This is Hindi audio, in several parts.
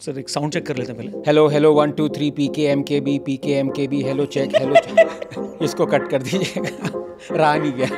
सर एक साउंड चेक कर लेते हैं पहले। हेलो हेलो 1 2 3 पी के एम के बी हेलो चेक इसको कट कर दीजिएगा। रहा नहीं गया।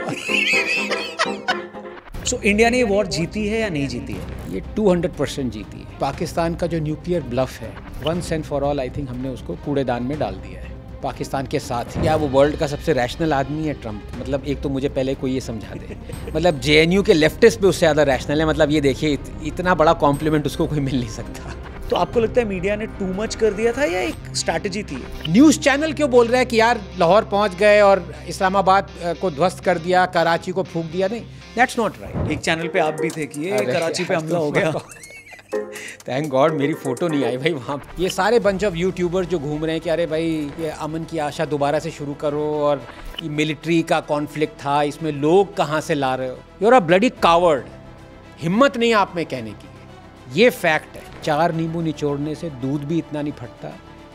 सो इंडिया ने ये वॉर जीती है या नहीं जीती है? ये 200% जीती है। पाकिस्तान का जो न्यूक्लियर ब्लफ है once and for all I think हमने उसको कूड़ेदान में डाल दिया है पाकिस्तान के साथ। क्या वो वर्ल्ड का सबसे रैशनल आदमी है ट्रम्प? मतलब एक तो मुझे पहले कोई ये समझा दे। मतलब जेएनयू के लेफ्टिस्ट पे उससे ज़्यादा रैशनल है। मतलब ये देखिए इतना बड़ा कॉम्प्लीमेंट उसको कोई मिल नहीं सकता। तो आपको लगता है मीडिया ने टू मच कर दिया था या एक स्ट्रैटेजी थी? न्यूज़ चैनल क्यों बोल रहे हैं कि यार लाहौर पहुंच गए और इस्लामाबाद को ध्वस्त कर दिया, कराची को फूंक दिया? नहीं, दैट्स नॉट राइट। एक चैनल पे आप भी थे कि ये कराची पे हमला हो गया। थैंक गॉड मेरी फोटो नहीं आई भाई वहाँ। ये सारे बंच ऑफ यूट्यूबर जो घूम रहे हैं कि अरे भाई ये अमन की आशा दोबारा से शुरू करो और ये मिलिट्री का कॉन्फ्लिक्ट था, इसमें लोग कहाँ से ला रहे हो? You are a bloody coward. हिम्मत नहीं आप में कहने की, ये फैक्ट है। 4 नींबू निचोड़ने से दूध भी इतना नहीं फटता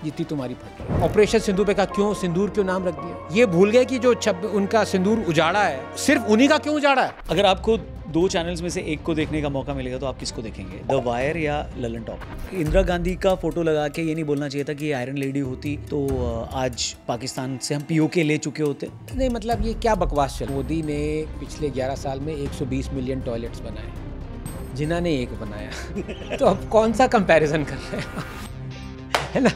जितनी तुम्हारी फट रही है। ऑपरेशन सिंदूर पे का क्यों सिंदूर क्यों नाम रख दिया? ये भूल गए कि जो उनका सिंदूर उजाड़ा है सिर्फ उन्हीं का क्यों उजाड़ा है? अगर आपको 2 चैनल्स में से एक को देखने का मौका मिलेगा तो आप किसको देखेंगे, द वायर या ललन टॉप? इंदिरा गांधी का फोटो लगा के ये नहीं बोलना चाहिए था कि ये आयरन लेडी होती तो आज पाकिस्तान से हम पीओके ले चुके होते? नहीं, मतलब ये क्या बकवास चल। मोदी ने पिछले 11 साल में 120 मिलियन टॉयलेट्स बनाए, जिन्ना ने एक बनाया। तो अब कौन सा कंपैरिजन कर रहे हैं, है ना?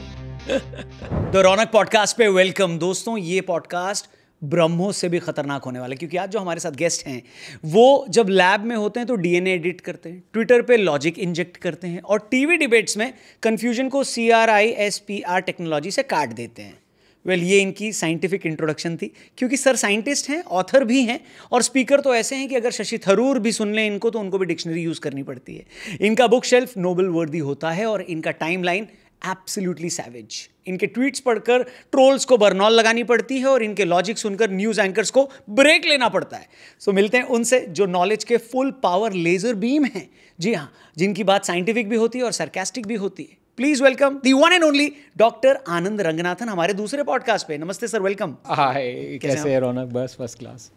द रौनक पॉडकास्ट पे वेलकम दोस्तों। ये पॉडकास्ट ब्रह्मोस से भी खतरनाक होने वाला है क्योंकि आज जो हमारे साथ गेस्ट हैं वो जब लैब में होते हैं तो डीएनए एडिट करते हैं, ट्विटर पे लॉजिक इंजेक्ट करते हैं और टीवी डिबेट्स में कंफ्यूजन को CRISPR टेक्नोलॉजी से काट देते हैं। ये इनकी साइंटिफिक इंट्रोडक्शन थी क्योंकि सर साइंटिस्ट हैं, ऑथर भी हैं और स्पीकर तो ऐसे हैं कि अगर शशि थरूर भी सुन लें इनको तो उनको भी डिक्शनरी यूज़ करनी पड़ती है। इनका बुक शेल्फ नोबल वर्दी होता है और इनका टाइमलाइन एब्सोल्युटली सैवेज। इनके ट्वीट्स पढ़कर ट्रोल्स को बरनौल लगानी पड़ती है और इनके लॉजिक सुनकर न्यूज़ एंकर्स को ब्रेक लेना पड़ता है। सो मिलते हैं उनसे जो नॉलेज के फुल पावर लेजर बीम हैं, जी हाँ, जिनकी बात साइंटिफिक भी होती है और सरकास्टिक भी होती है। Please welcome the one and only doctor Anand Ranganathan हमारे दूसरे पॉडकास्ट पे। नमस्ते सर, वेलकम। हाय, कैसे है रौनक? बस फर्स्ट क्लास।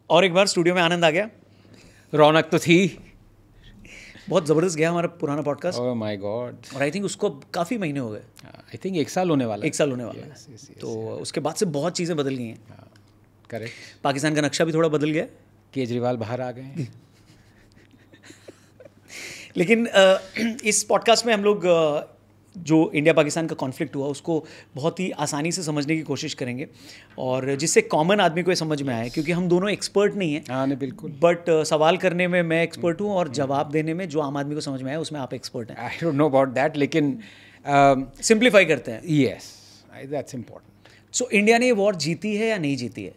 और एक बार स्टूडियो में आनंद आ गया। रौनक तो थी। बहुत ज़बरदस्त गया हमारा पुराना पॉडकास्ट। Oh my God. और आई थिंक उसको काफ़ी महीने हो गए। आई थिंक 1 साल होने वाला है। 1 साल होने वाला है। तो उसके बाद से बहुत चीज़ें बदल गई हैं। करेक्ट। पाकिस्तान का नक्शा भी थोड़ा बदल गया। केजरीवाल बाहर आ गए। लेकिन इस पॉडकास्ट में हम लोग जो इंडिया पाकिस्तान का कॉन्फ्लिक्ट हुआ उसको बहुत ही आसानी से समझने की कोशिश करेंगे और जिससे कॉमन आदमी को ये समझ में आए क्योंकि हम दोनों एक्सपर्ट नहीं हैं। हाँ नहीं, बिल्कुल। बट सवाल करने में मैं एक्सपर्ट हूँ और जवाब देने में जो आम आदमी को समझ में आए उसमें आप एक्सपर्ट हैं। आई डोंट नो अबाउट दैट, लेकिन सिंप्लीफाई करते हैं। Yes, that's important. So India ने ये वॉर जीती है या नहीं जीती है?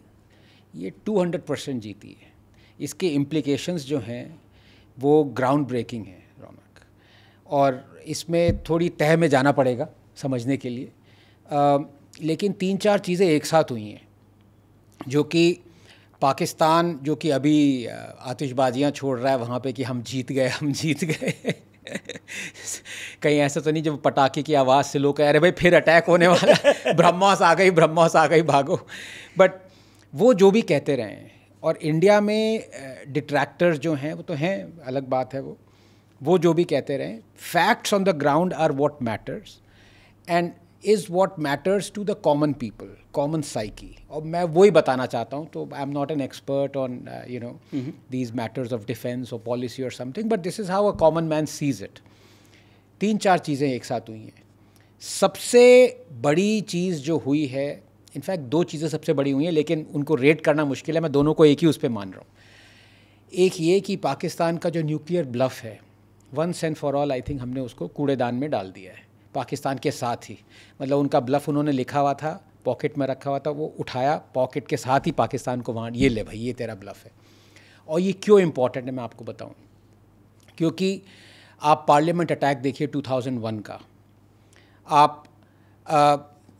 ये 200% जीती है। इसके इम्प्लीकेशंस जो हैं वो ग्राउंड ब्रेकिंग है रौनक, और इसमें थोड़ी तह में जाना पड़ेगा समझने के लिए। लेकिन 3-4 चीज़ें एक साथ हुई हैं जो कि पाकिस्तान, जो कि अभी आतिशबाजियाँ छोड़ रहा है वहाँ पे कि हम जीत गए कहीं ऐसा तो नहीं जब पटाखे की आवाज़ से लोग कह अरे भाई फिर अटैक होने वाला है, ब्रह्मोस आ गई भागो। बट वो जो भी कहते रहे हैं, और इंडिया में डिट्रैक्टर्स जो हैं वो तो हैं, अलग बात है। वो जो भी कहते रहे, facts on the ground are what matters and is what matters to the common people, common psyche. और मैं वही बताना चाहता हूँ। तो I am not an expert on these matters of defence और पॉलिसी और something, but this is how a common man sees it. 3-4 चीज़ें एक साथ हुई हैं। सबसे बड़ी चीज़ जो हुई है, इनफैक्ट 2 चीज़ें सबसे बड़ी हुई हैं लेकिन उनको रेट करना मुश्किल है, मैं दोनों को एक ही उस पर मान रहा हूँ। एक ये कि पाकिस्तान का जो न्यूक्लियर ब्लफ है once and for all I think हमने उसको कूड़ेदान में डाल दिया है पाकिस्तान के साथ ही। मतलब उनका ब्लफ उन्होंने लिखा हुआ था, पॉकेट में रखा हुआ था, वो उठाया, पॉकेट के साथ ही पाकिस्तान को वहाँ, ये ले भाई ये तेरा ब्लफ है। और ये क्यों इम्पॉर्टेंट है मैं आपको बताऊँ। क्योंकि आप पार्लियामेंट अटैक देखिए 2001 का, आप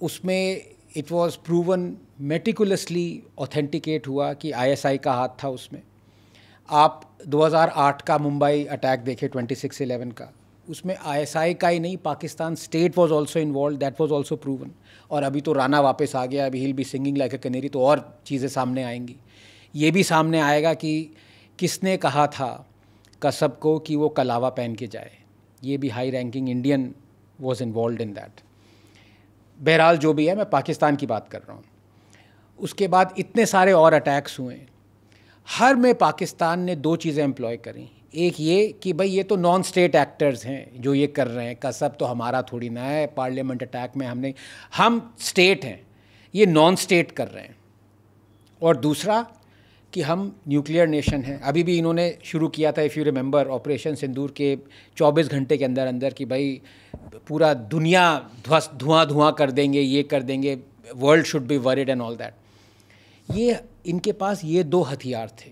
उसमें it was proven meticulously authenticate हुआ कि ISI का हाथ था उसमें। आप 2008 का मुंबई अटैक देखें 26/11 का, उसमें ISI का ही नहीं Pakistan state was also involve, that was also proven. और अभी तो राना वापस आ गया, अभी हिल be singing like a canary, तो और चीज़ें सामने आएंगी। ये भी सामने आएगा कि किसने कहा था कसब को कि वो कलावा पहन के जाए, ये भी high ranking Indian was involve in that. बहरहाल जो भी है, मैं पाकिस्तान की बात कर रहा हूँ। उसके बाद इतने सारे और अटैक्स हुए, हर में पाकिस्तान ने दो चीज़ें एम्प्लॉय करी। एक ये कि भाई ये तो नॉन स्टेट एक्टर्स हैं जो ये कर रहे हैं, कसब तो हमारा थोड़ी ना है, पार्लियामेंट अटैक में हम स्टेट हैं, ये नॉन स्टेट कर रहे हैं। और दूसरा कि हम न्यूक्लियर नेशन हैं। अभी भी इन्होंने शुरू किया था, इफ़ यू रिमेंबर, ऑपरेशन सिंदूर के 24 घंटे के अंदर अंदर कि भाई पूरा दुनिया धुआं कर देंगे, ये कर देंगे, world should be worried and all that. ये इनके पास ये दो हथियार थे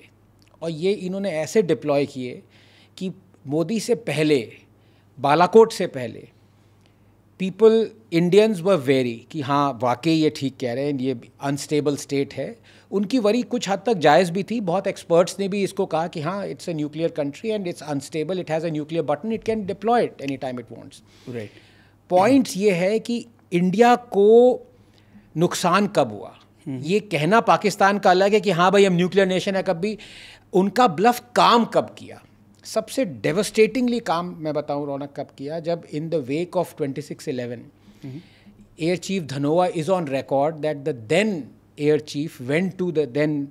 और ये इन्होंने ऐसे डिप्लॉय किए कि मोदी से पहले, बालाकोट से पहले, पीपल, इंडियंस वर वेरी कि हाँ वाकई ये ठीक कह रहे हैं, ये अनस्टेबल स्टेट है। उनकी वरी कुछ हद तक जायज़ भी थी। बहुत एक्सपर्ट्स ने भी इसको कहा कि हाँ it's a nuclear country and it's unstable, it has a nuclear button, it can deploy it any time it wants. Right. Points ये है कि इंडिया को नुकसान कब हुआ, ये कहना पाकिस्तान का अलग है कि हाँ भाई हम न्यूक्लियर नेशन है, कब भी उनका ब्लफ काम कब किया। सबसे डेवस्टेटिंगली काम मैं बताऊं रौनक कब किया, जब in the wake of 26/11 air chief Dhanoa is on record that the then air chief went to the then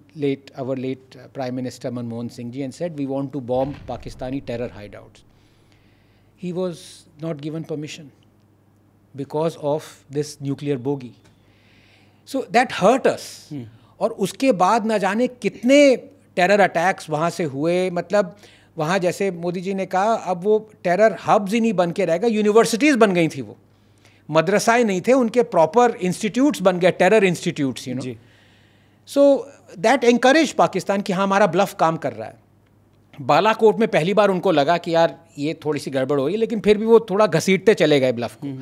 our late Prime Minister Manmohan Singh ji and said we want to bomb Pakistani terror hideouts. He was not given permission because of this nuclear bogey. So that hurt us. और उसके बाद न जाने कितने टेरर अटैक्स वहाँ से हुए। मतलब वहाँ जैसे मोदी जी ने कहा अब वो टेरर हब्स ही नहीं बन के रहेगा, यूनिवर्सिटीज़ बन गई थी, वो मदरसाएं नहीं थे, उनके प्रॉपर इंस्टीट्यूट्स बन गए, terror institutes, you know. So that encourage Pakistan कि हाँ हमारा ब्लफ काम कर रहा है। बालाकोट में पहली बार उनको लगा कि यार ये थोड़ी सी गड़बड़ हो गई, लेकिन फिर भी वो थोड़ा घसीटते चले गए ब्लफ को।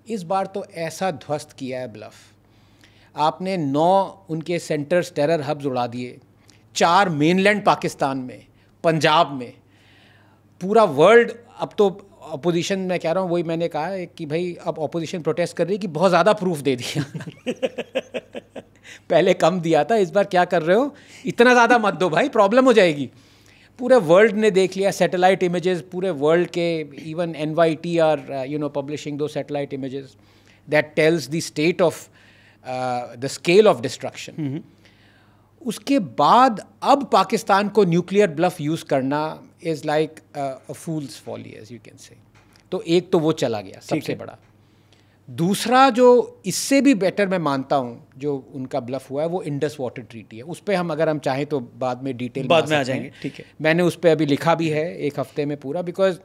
इस बार तो ऐसा ध्वस्त किया है ब्लफ, आपने 9 उनके सेंटर्स टेरर हब्स उड़ा दिए, 4 मेनलैंड पाकिस्तान में, पंजाब में, पूरा वर्ल्ड। अब तो अपोजिशन, मैं कह रहा हूँ, वही मैंने कहा है कि भाई अब अपोजिशन प्रोटेस्ट कर रही है कि बहुत ज़्यादा प्रूफ दे दिया पहले कम दिया था, इस बार क्या कर रहे हो, इतना ज़्यादा मत दो भाई, प्रॉब्लम हो जाएगी। पूरे वर्ल्ड ने देख लिया, सैटेलाइट इमेजेस पूरे वर्ल्ड के, इवन NYT आर पब्लिशिंग दो satellite images that tells the state of the scale of destruction. उसके बाद अब पाकिस्तान को न्यूक्लियर ब्लफ यूज़ करना is like a fool's folly, as you can say. तो एक तो वो चला गया सबसे बड़ा। दूसरा जो इससे भी बेटर मैं मानता हूँ जो उनका ब्लफ हुआ है, वो इंडस वाटर ट्रीटी है। उस पर हम अगर चाहें तो बाद में डिटेल बाद में आ जाएंगे, ठीक है। मैंने उस पर अभी लिखा भी है 1 हफ्ते में पूरा, बिकॉज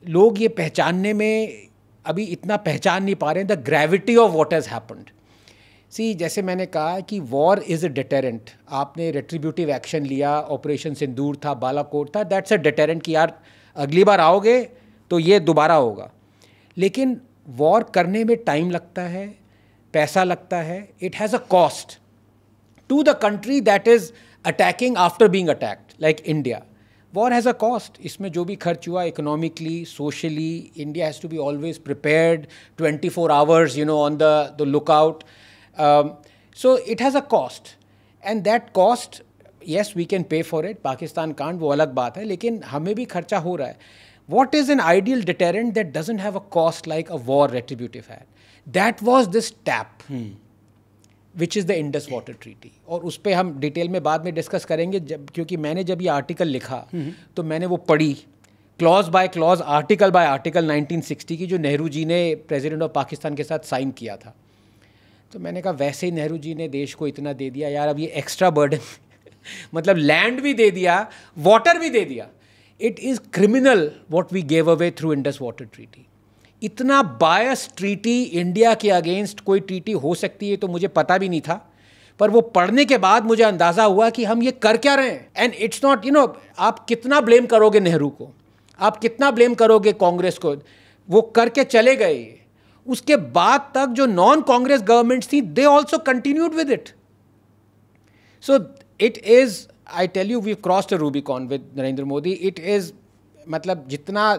लोग ये पहचानने में अभी इतना पहचान नहीं पा रहे हैं the gravity of what has happened. See, जैसे मैंने कहा कि वॉर इज़ अ डिटेरेंट। आपने रेट्रीब्यूटिव एक्शन लिया, ऑपरेशन सिंदूर था, बालाकोट था, दैट्स अ डिटेरेंट कि यार अगली बार आओगे तो ये दोबारा होगा। लेकिन वॉर करने में टाइम लगता है, पैसा लगता है, it has a cost to the country that is attacking after being attacked, like India. War has a cost, इसमें जो भी खर्च हुआ economically, socially, India has to be always prepared 24 hours on the lookout. So it has a cost, and that cost, yes, we can pay for it. Pakistan can't, वो अलग बात है, लेकिन हमें भी खर्चा हो रहा है। What is an ideal deterrent that doesn't have a cost like a war retributive had? That was this TAP, which is the Indus Water Treaty. और उस पर हम डिटेल में बाद में डिस्कस करेंगे, क्योंकि मैंने जब ये आर्टिकल लिखा तो मैंने वो पढ़ी clause by clause, article by article 1960 की, जो नेहरू जी ने प्रेसिडेंट ऑफ पाकिस्तान के साथ साइन किया था। तो मैंने कहा वैसे ही नेहरू जी ने देश को इतना दे दिया यार, अब ये एक्स्ट्रा बर्डन मतलब लैंड भी दे दिया, वाटर भी दे दिया। It is criminal what we gave away through Indus water treaty. इतना बायस ट्रीटी इंडिया के अगेंस्ट कोई ट्रीटी हो सकती है तो मुझे पता भी नहीं था, पर वो पढ़ने के बाद मुझे अंदाज़ा हुआ कि हम ये कर क्या रहे हैं। एंड इट्स नॉट, आप कितना ब्लेम करोगे नेहरू को, आप कितना ब्लेम करोगे कांग्रेस को, वो करके चले गए। उसके बाद तक जो नॉन कांग्रेस गवर्नमेंट्स थी, they also continued with it. So it is, I tell you, we crossed a Rubicon with Narendra Modi. It is, मतलब जितना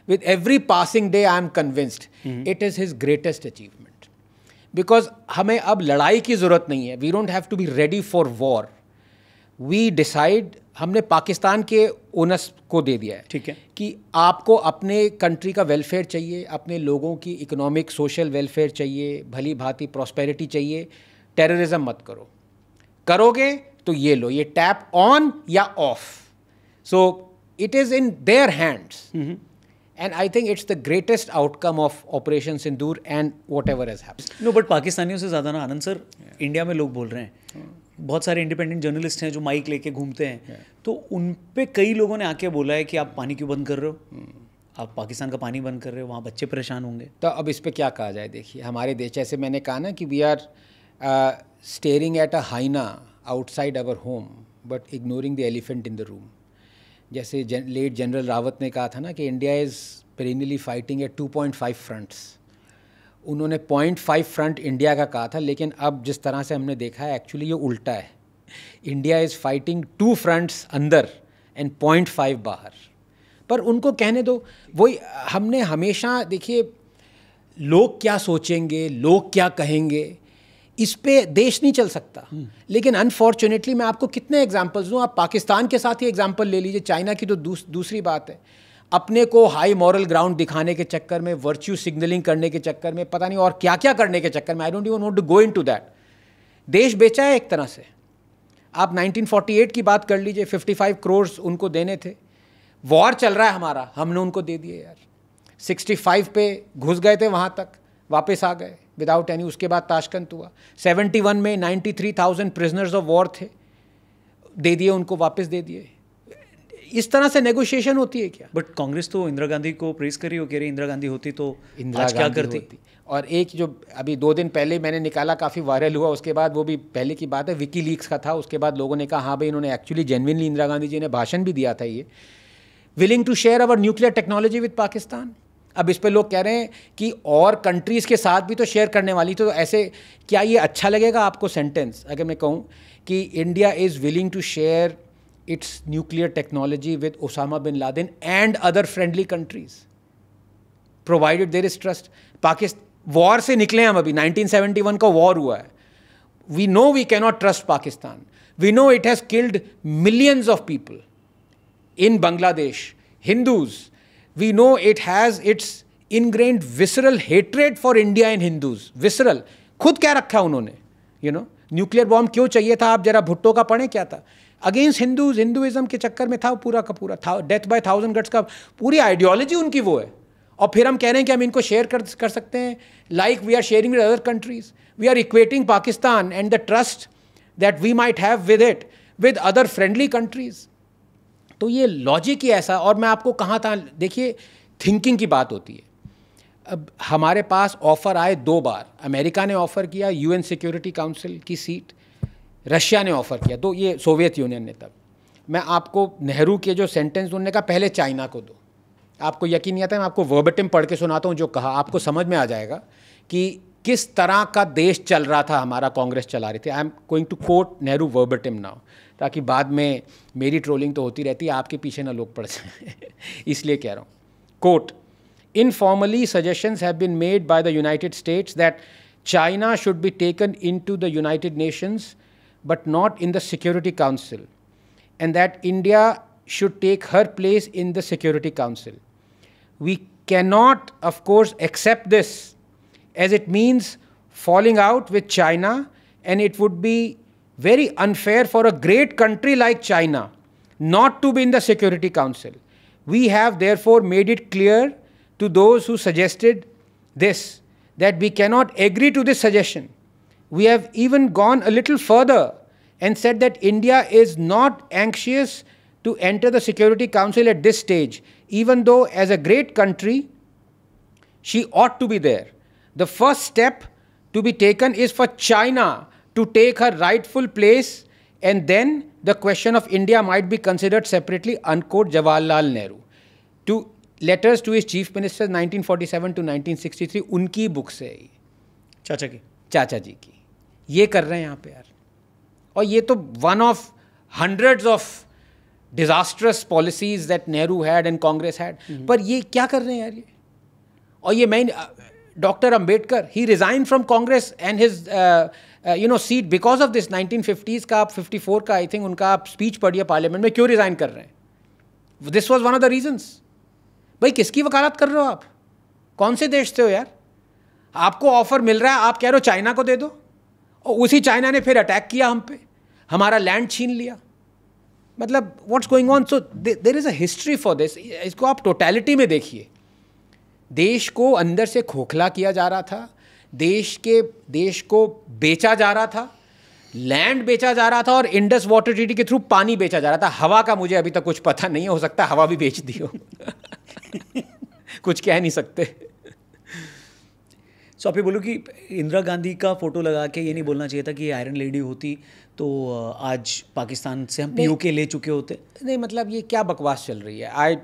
with every passing day I am convinced it is his greatest achievement, because हमें अब लड़ाई की ज़रूरत नहीं है। We don't have to be ready for war. We decide, हमने पाकिस्तान के ओनर्स को दे दिया है, ठीक है, कि आपको अपने कंट्री का वेलफेयर चाहिए, अपने लोगों की इकोनॉमिक सोशल वेलफेयर चाहिए, भली भांति प्रॉस्पेरिटी चाहिए, टेररिज्म मत करो, करोगे तो ये लो, ये टैप ऑन या off. So it is in their hands, and I think it's the greatest outcome of operation Sindoor and whatever has happened. No but पाकिस्तानियों से ज़्यादा ना आनंद सर इंडिया में लोग बोल रहे हैं, बहुत सारे इंडिपेंडेंट जर्नलिस्ट हैं जो माइक लेके घूमते हैं, तो उन पे कई लोगों ने आके बोला है कि आप पानी क्यों बंद कर रहे हो, आप पाकिस्तान का पानी बंद कर रहे हो, वहाँ बच्चे परेशान होंगे। तो अब इस पे क्या कहा जाए? देखिए, हमारे देश, जैसे मैंने कहा ना कि we are staring at a hyena outside our home but ignoring the elephant in the room. जैसे लेट जनरल रावत ने कहा था ना कि India is perennially fighting at 2.5 fronts. उन्होंने 0.5 फ्रंट इंडिया का कहा था, लेकिन अब जिस तरह से हमने देखा है एक्चुअली ये उल्टा है। इंडिया इज़ फाइटिंग 2 फ्रंट्स अंदर एंड 0.5 बाहर। पर उनको कहने दो, वही हमने हमेशा, देखिए लोग क्या सोचेंगे, लोग क्या कहेंगे, इस पे देश नहीं चल सकता। लेकिन अनफॉर्चुनेटली मैं आपको कितने एग्जांपल्स दूं, आप पाकिस्तान के साथ ही एग्जांपल ले लीजिए, चाइना की तो दूसरी बात है। अपने को हाई मॉरल ग्राउंड दिखाने के चक्कर में, वर्च्यू सिग्नलिंग करने के चक्कर में, पता नहीं और क्या क्या करने के चक्कर में, I don't even want to go into that, देश बेचा है एक तरह से। आप 1948 की बात कर लीजिए, 55 करोड़ उनको देने थे, वॉर चल रहा है हमारा, हमने उनको दे दिए यार। 65 पे घुस गए थे, वहाँ तक वापस आ गए विदाउट एनी। उसके बाद ताशकंद हुआ, 71 में 93,000 प्रिजनर्स ऑफ वॉर थे, दे दिए उनको, वापस दे दिए। इस तरह से नेगोशिएशन होती है क्या? बट कांग्रेस तो इंदिरा गांधी को प्रेस करी हो, कह रही इंदिरा गांधी होती तो आज क्या करती। और एक जो अभी 2 दिन पहले मैंने निकाला, काफ़ी वायरल हुआ, उसके बाद वो भी पहले की बात है, विकी लीक्स का था, उसके बाद लोगों ने कहा हाँ भाई इन्होंने एक्चुअली जेन्युइनली, इंदिरा गांधी जी ने भाषण भी दिया था, ये willing to share our nuclear technology with Pakistan. अब इस पे लोग कह रहे हैं कि और कंट्रीज़ के साथ भी तो शेयर करने वाली, तो ऐसे क्या ये अच्छा लगेगा आपको सेंटेंस अगर मैं कहूँ कि India is willing to share its nuclear technology with Osama bin Laden and other friendly countries, provided there is trust. Pakistan war से निकले हम अभी, 1971 का वॉर हुआ है, we know we cannot trust Pakistan, we know it has killed millions of people in Bangladesh, Hindus, we know it has its ingrained visceral hatred for India and Hindus, visceral, खुद क्या रखा उन्होंने, न्यूक्लियर बॉम्ब क्यों चाहिए था, आप जरा भुट्टो का पढ़ें क्या था, अगेंस्ट हिंदूज, हिंदुइज्म के चक्कर में था पूरा का पूरा था, डेथ बाय 1000 गट्स का पूरी आइडियोलॉजी उनकी वो है। और फिर हम कह रहे हैं कि हम इनको शेयर कर सकते हैं, like we are sharing with other countries, we are equating Pakistan and the trust that we might have with it with other friendly countries. तो ये लॉजिक ही ऐसा। और मैं आपको कहाँ था, देखिए थिंकिंग की बात होती है। अब हमारे पास ऑफ़र आए 2 बार, अमेरिका ने ऑफ़र किया UN सिक्योरिटी काउंसिल की सीट, रशिया ने ऑफ़र किया, तो ये सोवियत यूनियन ने। तब मैं आपको नेहरू के जो सेंटेंस, उन्होंने कहा पहले चाइना को दो, आपको यकीन नहीं आता है, मैं आपको वर्बटिम पढ़ के सुनाता हूँ जो कहा, आपको समझ में आ जाएगा कि किस तरह का देश चल रहा था हमारा, कांग्रेस चला रही थी। I am going to quote Nehru verbatim now, ताकि बाद में मेरी ट्रोलिंग तो होती रहती है, आपके पीछे ना लोग पड़ जाए इसलिए कह रहा हूँ। Quote, informally suggestions have been made by the United States that China should be taken into the United Nations but not in the Security Council, and that India should take her place in the Security Council. We cannot, of course, accept this, as it means falling out with China, and it would be very unfair for a great country like China not to be in the Security Council. We have therefore made it clear to those who suggested this that we cannot agree to this suggestion. We have even gone a little further and said that India is not anxious to enter the Security Council at this stage, even though as a great country she ought to be there. The first step to be taken is for China to take her rightful place, and then the question of India might be considered separately, unquote Jawaharlal Nehru. To letters to his chief minister 1947 to 1963, उनकी बुक से है, चाचा जी की। ये कर रहे हैं यहाँ पे यार, और ये तो one of hundreds of disastrous policies that Nehru had and Congress had, पर ये क्या कर रहे हैं यार ये। और ये मैं Dr. Ambedkar, he resigned from Congress and his seat because of this 1950s का, आप 54 का आई थिंक उनका आप स्पीच पढ़िए पार्लियामेंट में, क्यों रिजाइन कर रहे हैं? This was one of the reasons. भाई किसकी वकालत कर रहे हो आप? कौन से देश से हो यार? आपको ऑफर मिल रहा है, आप कह रहे हो चाइना को दे दो, और उसी चाइना ने फिर अटैक किया हम पे, हमारा लैंड छीन लिया. मतलब what's going on? So there is a history for this. इसको आप टोटलिटी में देखिए. देश को अंदर से खोखला किया जा रहा था, देश को बेचा जा रहा था, लैंड बेचा जा रहा था, और इंडस वाटर ट्रीटी के थ्रू पानी बेचा जा रहा था. हवा का मुझे अभी तक कुछ पता नहीं है, हो सकता है हवा भी बेच दी हो. कुछ कह नहीं सकते. सो आप ये बोलो कि इंदिरा गांधी का फोटो लगा के ये नहीं बोलना चाहिए था कि ये आयरन लेडी होती तो आज पाकिस्तान से हम पीओके ले चुके होते. नहीं, मतलब ये क्या बकवास चल रही है. आई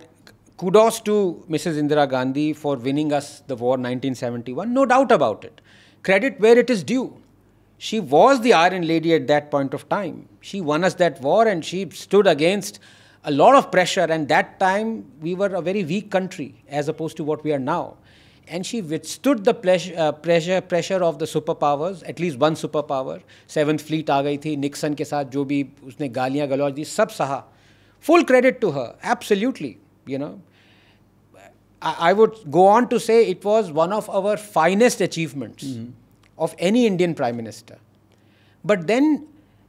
kudos to Mrs. Indira Gandhi for winning us the war 1971, no doubt about it. Credit where it is due. She was the Iron Lady at that point of time. She won us that war and she stood against a lot of pressure, and that time we were a very weak country as opposed to what we are now. And she withstood the pressure of the superpowers, at least one superpower. 7th Fleet आ गई थी, निक्सन के साथ जो भी उसने गालियाँ गलौज दी, सब सहा. Full credit to her, absolutely. You know, I would go on to say it was one of our finest achievements of any Indian Prime Minister. But then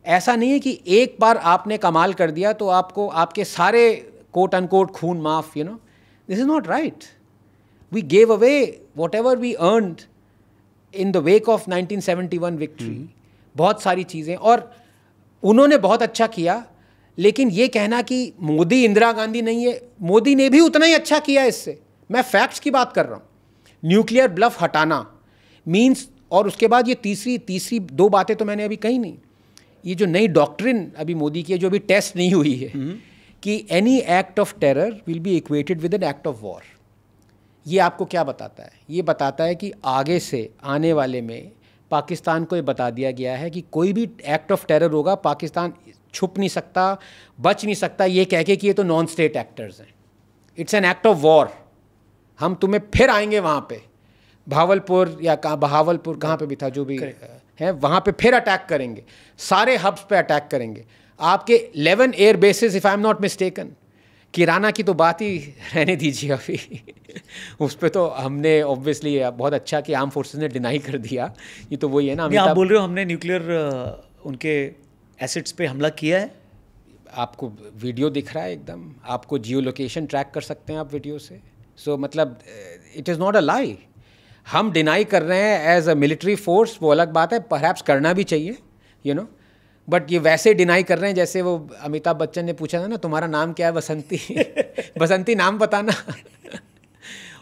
ऐसा नहीं है कि एक बार आपने कमाल कर दिया तो आपको आपके सारे कोट अनकोट खून माफ. You know, this is not right. We gave away whatever we earned in the wake of 1971 victory. बहुत सारी चीज़ें, और उन्होंने बहुत अच्छा किया. लेकिन ये कहना कि मोदी इंदिरा गांधी नहीं है, मोदी ने भी उतना ही अच्छा किया इससे. मैं फैक्ट्स की बात कर रहा हूँ. न्यूक्लियर ब्लफ हटाना मींस, और उसके बाद ये तीसरी दो बातें तो मैंने अभी कही नहीं. ये जो नई डॉक्ट्रिन अभी मोदी की है, जो अभी टेस्ट नहीं हुई है, कि any act of terror will be equated with an act of war. ये आपको क्या बताता है? ये बताता है कि आगे से आने वाले में पाकिस्तान को ये बता दिया गया है कि कोई भी एक्ट ऑफ टेरर होगा, पाकिस्तान छुप नहीं सकता, बच नहीं सकता ये कह के कि ये तो नॉन स्टेट एक्टर्स हैं. It's an act of war. हम तुम्हें फिर आएंगे वहाँ पे, भावलपुर या बहावलपुर कहाँ पे भी था जो भी है, वहाँ पे फिर अटैक करेंगे, सारे हब्स पे अटैक करेंगे. आपके 11 air bases, if I am not mistaken. Kirana की तो बात ही रहने दीजिए अभी. उस पर तो हमने ऑब्वियसली बहुत अच्छा कि आर्म फोर्सेस ने डिनाई कर दिया. ये तो वही है ना. आप बोल रहे हो हमने न्यूक्लियर उनके एसेट्स पे हमला किया है? आपको वीडियो दिख रहा है एकदम, आपको जियो लोकेशन ट्रैक कर सकते हैं आप वीडियो से. सो मतलब इट इज़ नॉट अ लाई. हम डिनाई कर रहे हैं एज अ मिलिट्री फोर्स, वो अलग बात है, परहैप्स करना भी चाहिए, यू नो. बट ये वैसे डिनाई कर रहे हैं जैसे वो अमिताभ बच्चन ने पूछा था ना, तुम्हारा नाम क्या है? बसंती. बसंती नाम बताना.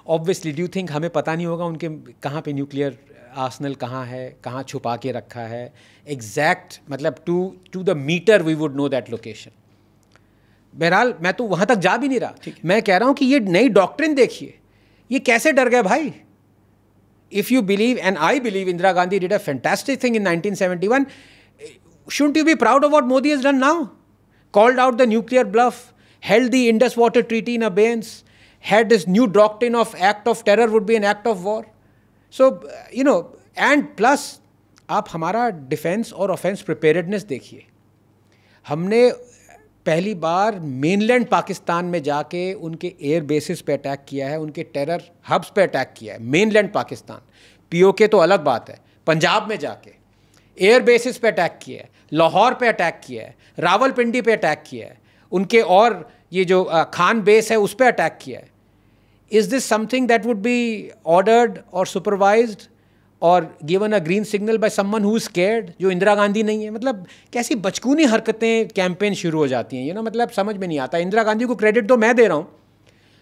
ऑब्वियसली डू यू थिंक हमें पता नहीं होगा उनके कहाँ पे न्यूक्लियर आर्सनल कहाँ है, कहाँ छुपा के रखा है एग्जैक्ट, मतलब to the meter we would know that location. बहरहाल मैं तो वहाँ तक जा भी नहीं रहा. मैं कह रहा हूँ कि ये नई डॉक्ट्रिन देखिए, ये कैसे डर गए भाई. If you believe, and I believe, Indira Gandhi did a fantastic thing in 1971. Shouldn't you be proud of what Modi has done now? Called out the nuclear bluff, held the Indus Water Treaty in abeyance, had this new doctrine of act of terror would be an act of war. So, you know, and plus, आप हमारा डिफेंस और ऑफेंस प्रिपेयर्डनेस देखिए. हमने पहली बार मेनलैंड पाकिस्तान में जाके उनके एयर बेसिस पे अटैक किया है, उनके टेरर हब्स पे अटैक किया है. मेनलैंड पाकिस्तान, पीओके तो अलग बात है, पंजाब में जाके एयर बेसिस पे अटैक किया है, लाहौर पे अटैक किया है, रावलपिंडी पे अटैक किया है, उनके और ये जो खान बेस है उस पे अटैक किया है. Is this something that would be ordered और सुपरवाइज्ड और given a green signal by someone who is scared, जो इंदिरा गांधी नहीं है? मतलब कैसी बचकूनी हरकतें कैंपेन शुरू हो जाती हैं, मतलब समझ में नहीं आता. इंदिरा गांधी को क्रेडिट तो मैं दे रहा हूँ,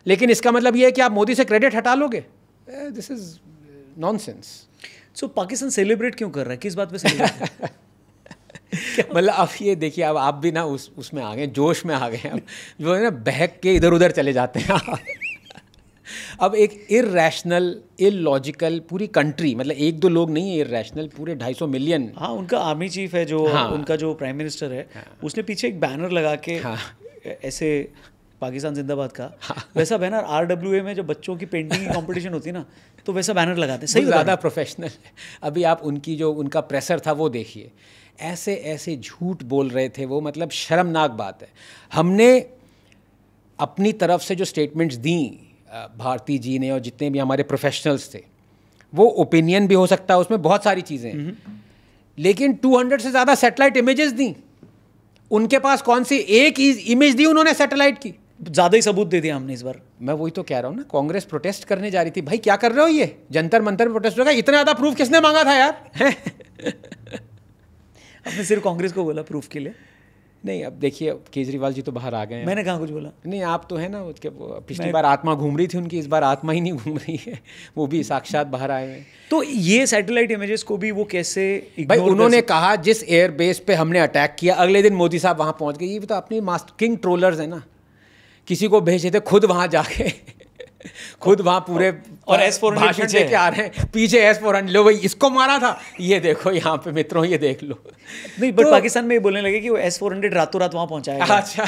लेकिन इसका मतलब ये है कि आप मोदी से क्रेडिट हटा लोगे. This is nonsense. So Pakistan celebrate क्यों कर रहा है? किस बात पे सेलिब्रेट? मतलब अब ये देखिए, अब आप भी ना उसमें आ गए, जोश में आ गए. अब जो है ना बहक के इधर उधर चले जाते हैं. अब एक इरैशनल, इलॉजिकल पूरी कंट्री, मतलब एक दो लोग नहीं है इरैशनल, पूरे 250 मिलियन. हाँ, उनका आर्मी चीफ है जो, उनका जो प्राइम मिनिस्टर है, उसने पीछे एक बैनर लगा के ऐसे पाकिस्तान जिंदाबाद का, वैसा बैनर RWA में जब बच्चों की पेंटिंग की कंपटीशन होती है ना, तो वैसा बैनर लगाते हैं। सही ज़्यादा प्रोफेशनल है। अभी आप उनकी जो उनका प्रेसर था वो देखिए, ऐसे ऐसे झूठ बोल रहे थे वो, मतलब शर्मनाक बात है। हमने अपनी तरफ से जो स्टेटमेंट्स दी भारती जी ने और जितने भी हमारे प्रोफेशनल्स थे, वो ओपिनियन भी हो सकता है उसमें, बहुत सारी चीज़ें हैं, लेकिन 200 से ज़्यादा सैटेलाइट इमेजेस दी। उनके पास कौन सी एक इमेज दी उन्होंने सैटेलाइट की? ज़्यादा ही सबूत दे दिया हमने इस बार। मैं वही तो कह रहा हूँ ना, कांग्रेस प्रोटेस्ट करने जा रही थी, भाई क्या कर रहे हो, ये जंतर मंतर प्रोटेस्ट होगा, इतना ज़्यादा प्रूफ किसने मांगा था यार? आपने सिर्फ कांग्रेस को बोला प्रूफ के लिए? नहीं, अब देखिए केजरीवाल जी तो बाहर आ गए हैं। मैंने कहाँ कुछ बोला? नहीं, आप तो है ना, उसके पिछली बार आत्मा घूम रही थी उनकी, इस बार आत्मा ही नहीं घूम रही है, वो भी साक्षात बाहर आए हैं। तो ये सैटेलाइट इमेजेस को भी वो कैसे भाई उन्होंने कहा जिस एयरबेस पे हमने अटैक किया, अगले दिन मोदी साहब वहाँ पहुँच गए। ये तो अपनी मास्टर किंग ट्रोलर्स है ना, किसी को भेजे थे, खुद वहाँ जाके खुद वहाँ पूरे और S-400 पीछे आ रहे हैं, पीछे S-400, लो भाई इसको मारा था, ये देखो यहाँ पे मित्रों, ये देख लो। नहीं, बट पाकिस्तान में ये बोलने लगे कि वो S-400 रातों रात वहाँ पहुँचाएगा। अच्छा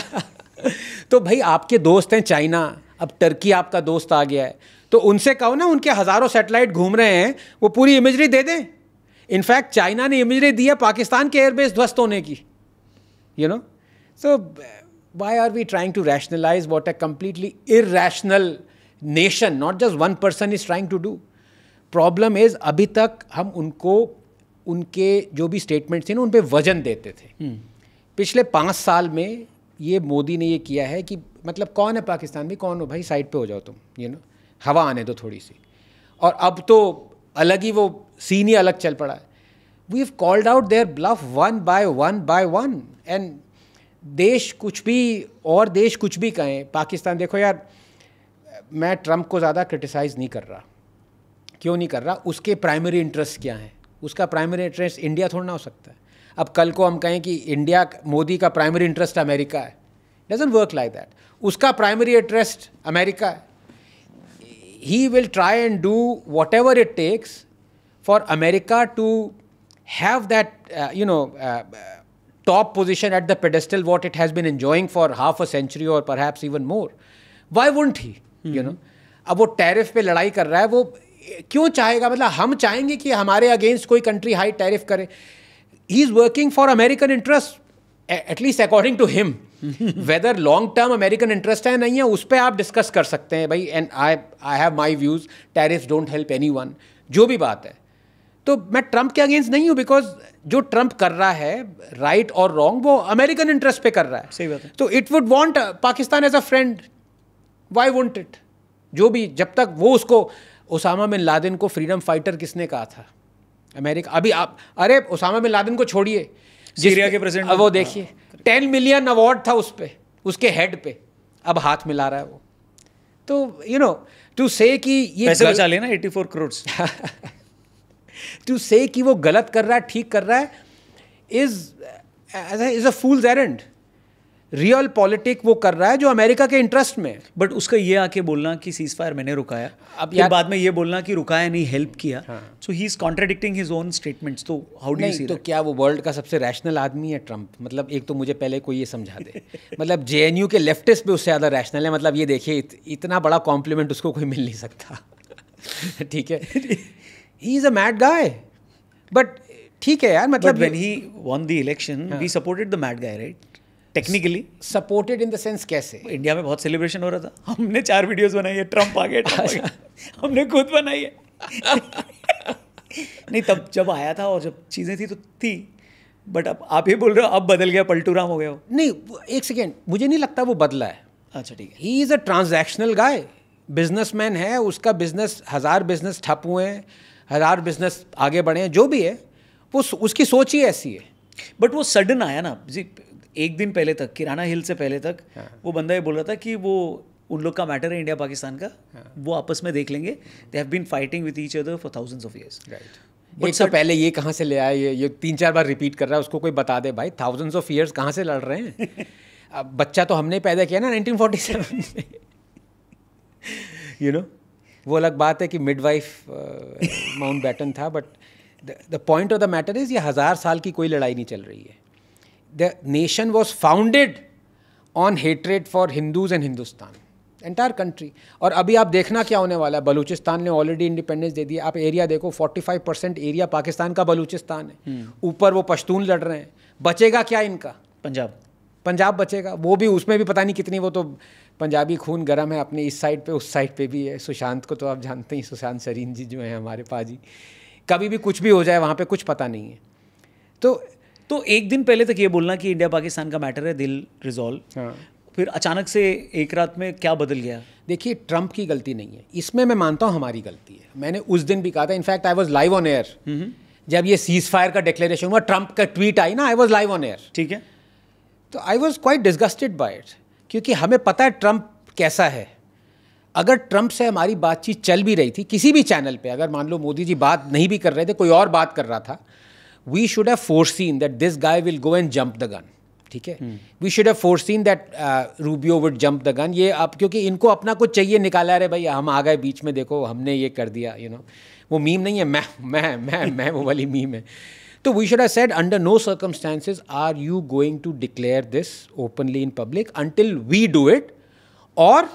तो भाई आपके दोस्त हैं चाइना, अब टर्की आपका दोस्त आ गया है, तो उनसे कहो ना, उनके हज़ारों सैटेलाइट घूम रहे हैं, वो पूरी इमेजरी दे दें। इनफैक्ट चाइना ने इमेजरी दी है पाकिस्तान के एयरबेस ध्वस्त होने की, you know. So why are we trying to rationalise what a completely irrational nation, not just one person is trying to do. Problem is अभी तक हम उनको उनके जो भी स्टेटमेंट्स थे ना, उन पे वजन देते थे। पिछले 5 साल में ये मोदी ने ये किया है कि मतलब कौन है पाकिस्तान में, कौन हो भाई, साइड पे हो जाओ तुम, यू नो, हवा आने दो थोड़ी सी। और अब तो अलग ही वो सीन ही अलग चल पड़ा है। We have called out their bluff one by one and देश कुछ भी, और देश कुछ भी कहें, पाकिस्तान देखो यार, मैं ट्रंप को ज़्यादा क्रिटिसाइज़ नहीं कर रहा। क्यों नहीं कर रहा? उसके प्राइमरी इंटरेस्ट क्या हैं? उसका प्राइमरी इंटरेस्ट इंडिया थोड़ा ना हो सकता है। अब कल को हम कहें कि इंडिया, मोदी का प्राइमरी इंटरेस्ट अमेरिका है, डजंट वर्क लाइक दैट। उसका प्राइमरी इंटरेस्ट अमेरिका है। He will try and do whatever it takes for America to have that you know top position at the pedestal what it has been enjoying for half a century or perhaps even more. Why wouldn't he? You know, अब वो टैरिफ पे लड़ाई कर रहा है, वो क्यों चाहेगा? मतलब हम चाहेंगे कि हमारे अगेंस्ट कोई कंट्री हाई टैरिफ करे? He is working for American interest, at least according to him. Whether long term American interest है नहीं है, उस पर आप डिस्कस कर सकते हैं भाई। And I have my views, tariff don't help anyone, जो भी बात है। तो मैं ट्रंप के अगेंस्ट नहीं हूँ, बिकॉज जो ट्रंप कर रहा है, राइट और रॉन्ग, वो अमेरिकन इंटरेस्ट पे कर रहा है। सही बात है। तो it would want Pakistan as a friend, why won't it? जो भी, जब तक वो उसको, ओसामा बिन लादेन को फ्रीडम फाइटर किसने कहा था? अमेरिका। अभी आप, अरे ओसामा बिन लादेन को छोड़िए, सीरिया के प्रेसिडेंट, अब वो देखिए 10 मिलियन अवार्ड था उस पे, उसके हेड पे, अब हाथ मिला रहा है वो। तो यू नो, टू से कि ये पैसे बचा लेना 84 करोड़ टू से कि वो गलत कर रहा है, ठीक कर रहा है, is a fools errand. Real politic वो कर रहा है जो अमेरिका के इंटरेस्ट में। बट उसका ये आके बोलना कि सीज फायर मैंने रुकाया, अब फिर बाद में ये बोलना कि रुकाया नहीं, हेल्प किया, so he is contradicting his own statements. तो हाउ डू यू सी? तो क्या वो वर्ल्ड का सबसे रैशनल आदमी है ट्रंप? मतलब एक तो मुझे पहले कोई ये समझा दे। मतलब जेएनयू के लेफ्टिस्ट भी उससे ज़्यादा रैशनल है। मतलब ये देखिए, इतना बड़ा कॉम्प्लीमेंट उसको कोई मिल नहीं सकता। ठीक है, he is a mad guy, but ठीक है यार, मतलब when he won the election we supported the mad guy, right? Technically supported in the sense कैसे? इंडिया में बहुत सेलिब्रेशन हो रहा था, हमने 4 वीडियोस बनाई है, ट्रंप आ गया, हमने खुद बनाई है। नहीं, तब जब आया था और जब चीज़ें थी तो थी, बट अब आप ये बोल रहे हो अब बदल गया, पलटू राम हो गया हो? नहीं, एक सेकेंड, मुझे नहीं लगता वो बदला है। अच्छा ठीक है। He is a transactional guy, businessman है, उसका बिजनेस, 1000 बिजनेस ठप हुए हैं, 1000 बिजनेस आगे बढ़े हैं, जो भी है वो उसकी सोच ही ऐसी है। बट वो सडन आया ना जी, एक दिन पहले तक, किराना हिल से पहले तक वो बंदा ये बोल रहा था कि वो उन लोग का मैटर है इंडिया पाकिस्तान का, वो आपस में देख लेंगे, they have been fighting with each other for thousands of years. Right. एक तो पहले ये कहाँ से ले आया, ये 3-4 बार रिपीट कर रहा है, उसको कोई बता दे भाई, थाउजेंड्स ऑफ ईयर्स कहाँ से लड़ रहे हैं? अब बच्चा तो हमने पैदा किया ना 1947 में। यू नो, वो अलग बात है कि मिडवाइफ माउंटबैटन था, but the point of the matter is, ये 1000 साल की कोई लड़ाई नहीं चल रही है। The nation was founded on hatred for Hindus and Hindustan, entire country. और अभी आप देखना क्या होने वाला है, बलूचिस्तान ने ऑलरेडी इंडिपेंडेंस दे दिया। आप एरिया देखो, 45% एरिया पाकिस्तान का बलूचिस्तान है, ऊपर वो पश्तून लड़ रहे हैं, बचेगा क्या इनका? पंजाब बचेगा, वो भी, उसमें भी पता नहीं कितनी, वो तो पंजाबी खून गर्म है अपने इस साइड पे, उस साइड पे भी है। सुशांत को तो आप जानते ही, सुशांत सरीन जी जो हैं हमारे पाजी, कभी भी कुछ भी हो जाए वहाँ पे, कुछ पता नहीं है। तो एक दिन पहले तक ये बोलना कि इंडिया पाकिस्तान का मैटर है, दिल रिजॉल्व, हाँ, फिर अचानक से एक रात में क्या बदल गया? देखिए, ट्रंप की गलती नहीं है इसमें, मैं मानता हूँ हमारी गलती है। मैंने उस दिन भी कहा था, in fact I was live on air जब ये सीज फायर का डिक्लेरेशन हुआ, ट्रंप का ट्वीट आई ना, I was live on air. ठीक है। तो I was quite disgusted by it, क्योंकि हमें पता है ट्रंप कैसा है। अगर ट्रंप से हमारी बातचीत चल भी रही थी किसी भी चैनल पे, अगर मान लो मोदी जी बात नहीं भी कर रहे थे, कोई और बात कर रहा था, we should have foreseen that this guy will go and jump the gun. ठीक है, we should have foreseen that Rubio would jump the gun. ये अब क्योंकि इनको अपना कुछ चाहिए निकाला, रहे भाई हम आ गए बीच में, देखो हमने ये कर दिया, यू नो, वो मीम नहीं है, मैं वो वाली मीम है। तो we should have said under no circumstances are you going to declare this openly in public until we do it, और